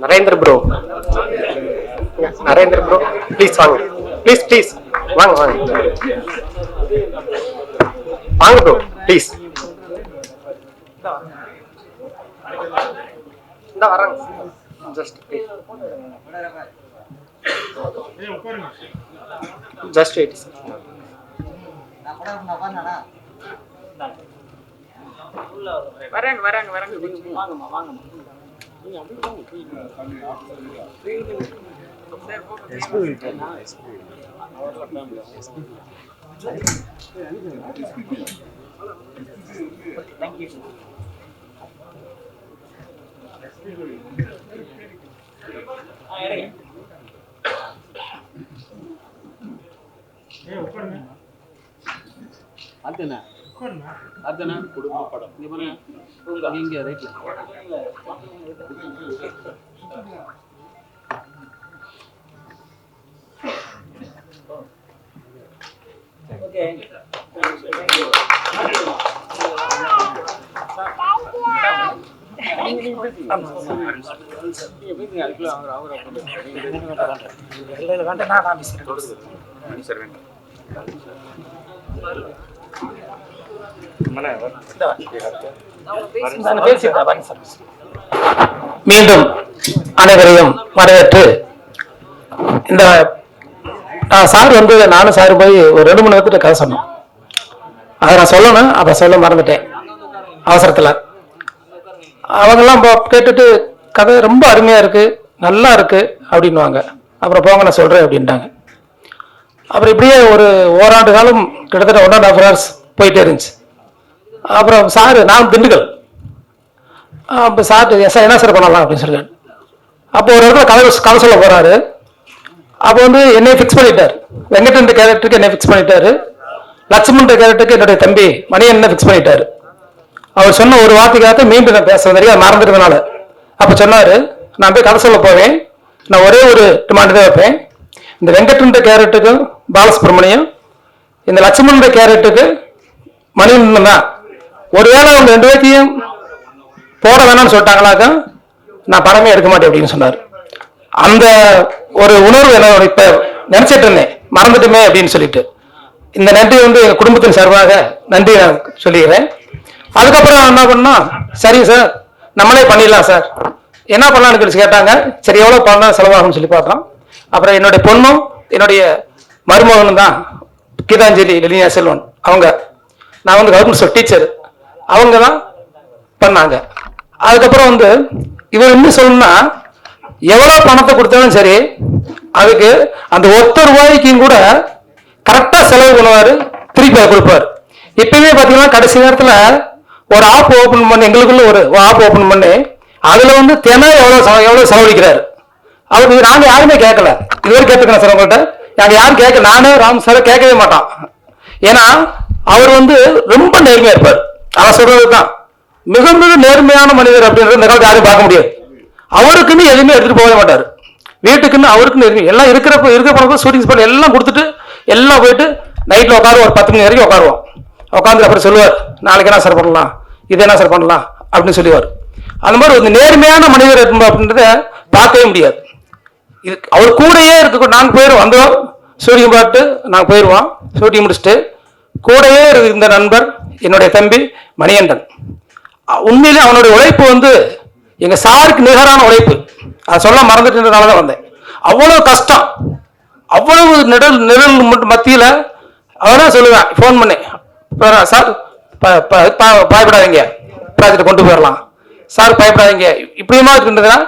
Narendra bro, Narendra bro please வாங்க, ப்ளீஸ் ப்ளீஸ் வாங்க வாங்க வாங்க ப்ரோ ப்ளீஸ். இந்த வராங்க ஜஸ்ட் ஜஸ்ட் வெயிட். வராங்க வராங்க வராங்க. மீண்டும் அனைவரையும் வரவேற்று, இந்த சார் வந்து நானும் சார் போய் ஒரு 2-3 பேர்கிட்ட கதை சொன்னோம். அதை நான் சொல்லணும், அதை சொல்ல மறந்துட்டேன் அவசரத்தில். அவங்கெல்லாம் கேட்டுட்டு கதை ரொம்ப அருமையாக இருக்குது, நல்லா இருக்குது அப்படின்வாங்க. அப்புறம் போங்க நான் சொல்கிறேன் அப்படின்ட்டாங்க. அப்புறம் இப்படியே ஒரு ஓராண்டு காலம் கிட்டத்தட்ட 1.5 hours போயிட்டே இருந்துச்சு. அப்புறம் சார், நான் திண்டுக்கல், அப்போ சார் என்ன சார் பண்ணலாம் அப்படின்னு சொல்லிட்டு, அப்போ ஒரு இடத்துல கதை சொல்ல போகிறாரு. அப்போ வந்து என்னை ஃபிக்ஸ் பண்ணிட்டார், வெங்கடன்ற கேரக்டருக்கு என்னை ஃபிக்ஸ் பண்ணிட்டாரு, லட்சுமன்ற கேரக்டருக்கு என்னுடைய தம்பி மணியன் ஃபிக்ஸ் பண்ணிட்டாரு. அவர் சொன்ன ஒரு வார்த்தைக்காக மீண்டும் நான் பேச நிறைய மறந்துட்டதுனால, அப்போ சொன்னார், நான் போய் கதை சொல்ல போவேன், நான் ஒரே ஒரு டிமாண்ட் தான் வைப்பேன், இந்த வெங்கடன்ற கேரக்டருக்கு பாலசுப்ரமணியம், இந்த லட்சுமன்ற கேரக்டருக்கு மணியன் தான். ஒருவேளை அவங்க 2 பேர்த்தையும் போட வேணாம்னு சொல்லிட்டாங்களாக்கா நான் படமே எடுக்க மாட்டேன் அப்படின்னு சொன்னார். அந்த ஒரு உணர்வு என்னோட இப்ப நினைச்சிட்டு இருந்தேன், மறந்துட்டுமே அப்படின்னு சொல்லிட்டு. இந்த நன்றி வந்து எங்க குடும்பத்தின் சார்பாக நன்றி நான் சொல்லிக்கிறேன். அதுக்கப்புறம் என்ன பண்ணா, சரி சார் நம்மளே பண்ணிடலாம் சார், என்ன பண்ணலான்னு கேட்டாங்க. சரி எவ்வளவு பண்ணா செலவாகும்னு சொல்லி பார்த்தோம். அப்புறம் என்னுடைய பொண்ணும் என்னுடைய மருமகனும் தான், கீதாஞ்சலி லலினியா செல்வன், அவங்க, நான் வந்து கவர்மெண்ட் ஸ்கூல் டீச்சர், அவங்க தான் பண்ணாங்க. அதுக்கப்புறம் வந்து இவர் இன்னும் சொல்லணும்னா, எவ்வளவு பணத்தை கொடுத்தாலும் சரி அதுக்கு அந்த 1 ரூபாய்க்கும் கூட கரெக்டா செலவு பண்ணுவாரு, திருப்பி அதை கொடுப்பாரு. இப்பவே பாத்தீங்கன்னா கடைசி நேரத்துல ஒரு ஆப் ஓபன் பண்ணி, எங்களுக்குள்ள ஒரு ஆப் ஓபன் பண்ணி அதுல வந்து தினம் எவ்வளவு செலவழிக்கிறாரு அவருக்கு. நாங்க யாருமே கேட்கல, இதுவரை கேட்டுக்கிறேன் சார் உங்கள்கிட்ட, நாங்க யாரும் கேட்க, நானே ராம் சார் கேட்கவே மாட்டான். ஏன்னா அவர் வந்து ரொம்ப நேர்மையா இருப்பார். அவன் சொல்றதுதான் மிக மிக நேர்மையான மனிதர் அப்படின்றது இந்த காலத்து யாரும் பார்க்க முடியாது. அவருக்குன்னு எதுவுமே எடுத்துட்டு போகவே மாட்டார், வீட்டுக்குன்னு அவருக்குன்னு எதுவுமே எல்லாம் இருக்கிற பணம் ஷூட்டிங் ஸ்பாட் எல்லாம் கொடுத்துட்டு எல்லாம் போயிட்டு நைட்ல உட்காருவோம், ஒரு 10 மணி வரைக்கும் உட்காருவோம். உட்காந்து அப்புறம் சொல்லுவார், நாளைக்கு என்ன சார் பண்ணலாம், இது என்ன சார் பண்ணலாம் அப்படின்னு சொல்லுவார். அந்த மாதிரி ஒரு நேர்மையான மனிதர் அப்படின்றத பார்க்கவே முடியாது. இது அவர் கூடயே இருக்க, நாங்கள் போயிடுவோம், வந்தோம் ஷூட்டிங் பார்த்து நாங்கள் போயிடுவோம், ஷூட்டிங் முடிச்சுட்டு கூடயே இருந்த நண்பர் என்னுடைய தம்பி மணிகண்டன். உண்மையிலே அவனுடைய உழைப்பு வந்து எங்க சாருக்கு நிகரான உழைப்பு. அதை சொல்ல மறந்துட்டதுனால தான் வந்தேன். அவ்வளவு கஷ்டம், அவ்வளவு நிழல் மத்தியில அவதான் சொல்லுவேன், ஃபோன் பண்ணி, சார் பயப்படாதீங்க, ப்ராஜெக்ட் கொண்டு போயிடலாம் சார், பயப்படாதீங்க இப்படியுமா இருக்கின்றதுன்னா,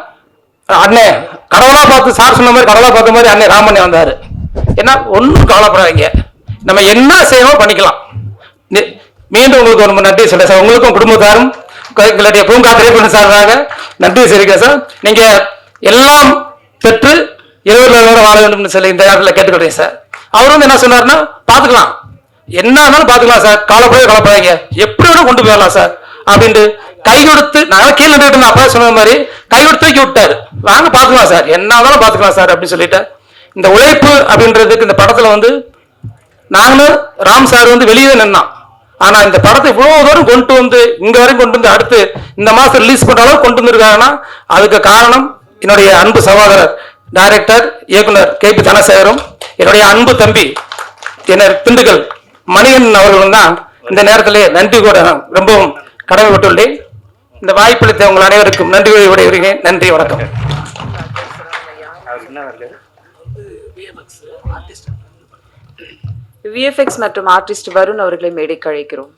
அண்ணே கடவுளா பார்த்து, சார் சொன்ன மாதிரி கடவுளா பார்த்த மாதிரி அண்ணே ராமண்ணே வந்தாரு. ஏன்னா ஒன்றும் கவலைப்படாதீங்க, நம்ம என்ன செய்யணும் பண்ணிக்கலாம். மீண்டும் உங்களுக்கு ஒரு நன்றி சொல்ல சார், உங்களுக்கும் குடும்பத்தாரும் எங்களுடைய பூங்கா திரைப்பட சார்பாக நன்றி சொல்லிக்கிறேன் சார். நீங்க எல்லாம் பெற்று 20 வாழ வேண்டும் சொல்லி இந்த நேரத்தில் கேட்டுக்கிறேன் சார். அவர் வந்து என்ன சொன்னார்னா, பார்த்துக்கலாம் என்ன ஆனாலும் பாத்துக்கலாம் சார், கவலைப்படாதீங்க, எப்படி வேணா கொண்டு போயிடலாம் சார் அப்படின்ட்டு கை கொடுத்து, நாங்க கீழே நின்றுட்டு அப்பா சொன்ன மாதிரி கை கொடுத்து தூக்கி விட்டாரு. வாங்க பாத்துக்கலாம் சார், என்ன ஆனாலும் பாத்துக்கலாம் சார் அப்படின்னு சொல்லிட்டு, இந்த உழைப்பு அப்படின்றதுக்கு இந்த படத்துல வந்து நாங்களும் ராம் சார் வந்து வெளியே நின்னான். ஆனா இந்த படத்தை இவ்வளவு தூரம் கொண்டு வந்து இங்க வரைக்கும் கொண்டு வந்து அடுத்து இந்த மாசம் ரிலீஸ் பண்ற அளவுக்கு கொண்டு வந்திருக்காங்கன்னா அதுக்கு காரணம் என்னுடைய அன்பு சகோதரர் டைரக்டர் இயக்குனர் KP தனசேகரும், என்னுடைய அன்பு தம்பி என்ன திண்டுக்கல் மணிகண்டன் அவர்களும் தான். இந்த நேரத்திலே நன்றி கூட ரொம்பவும் கடமைப்பட்டுள்ளேன். இந்த வாய்ப்பளித்த உங்கள் அனைவருக்கும் நன்றி விடைபெறுகிறேன். நன்றி, வணக்கம். VFX மற்றும் ஆர்டிஸ்ட் வருண் அவர்களை மேடைக்கு அழைக்கிறோம்.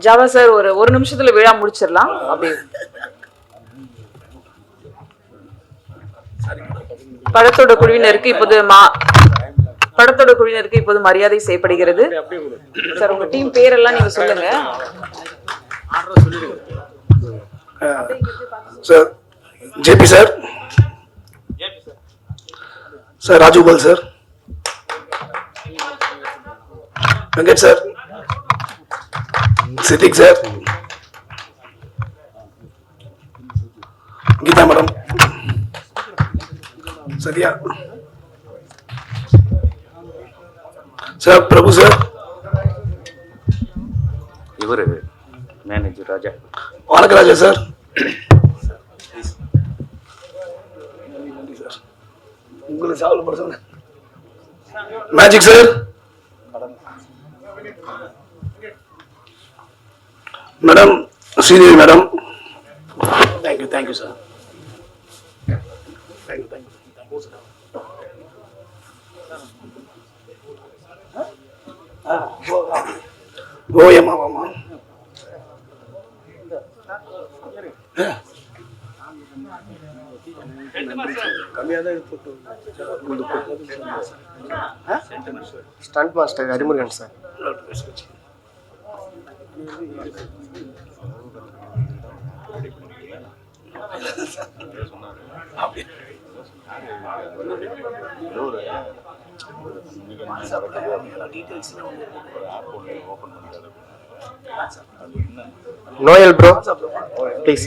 ஜாவா சார் ஒரு நிமிஷத்துல விழா முடிச்சிடலாம். அப்படி படத்தோட குழுவினருக்கு இப்போது மரியாதை செய்யப்படுகிறது. சார் உங்க டீம் பேரெல்லாம் நீங்க சொல்லுங்க. Sir JP sir, sir Rajupal sir, Venkat sir, Siddique sir, Geetha madam, சரியா சார், பிரபு சார், இவரு மேனேஜர் ராஜா, வணக்கம் ராஜா சார், உங்களுக்கு சாவல் person magic sir, madam Sridevi madam, thank you sir, thank you sir. ஓயம்மா stunt master Harimurugan sir. Noel bro please.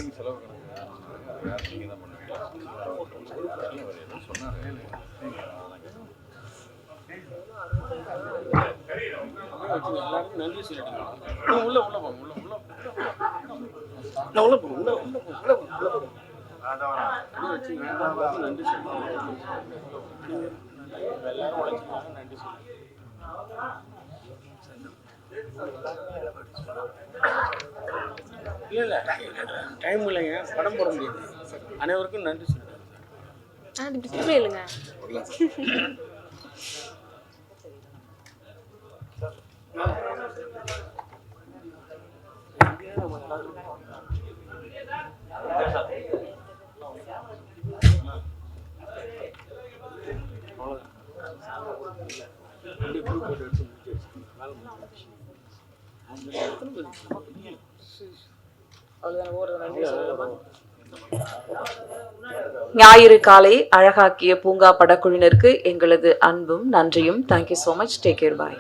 இல்லை டைம் இல்லைங்க, படம் போட முடியாது. அனைவருக்கும் நன்றி சொல்லுங்கள். டிஸ்பிளே இல்லைங்க. ஞாயிறு காலை அழகாக்கிய பூங்கா படக்குழுவினருக்கு எங்களது அன்பும் நன்றியும். Thank you so much. Take care. Bye.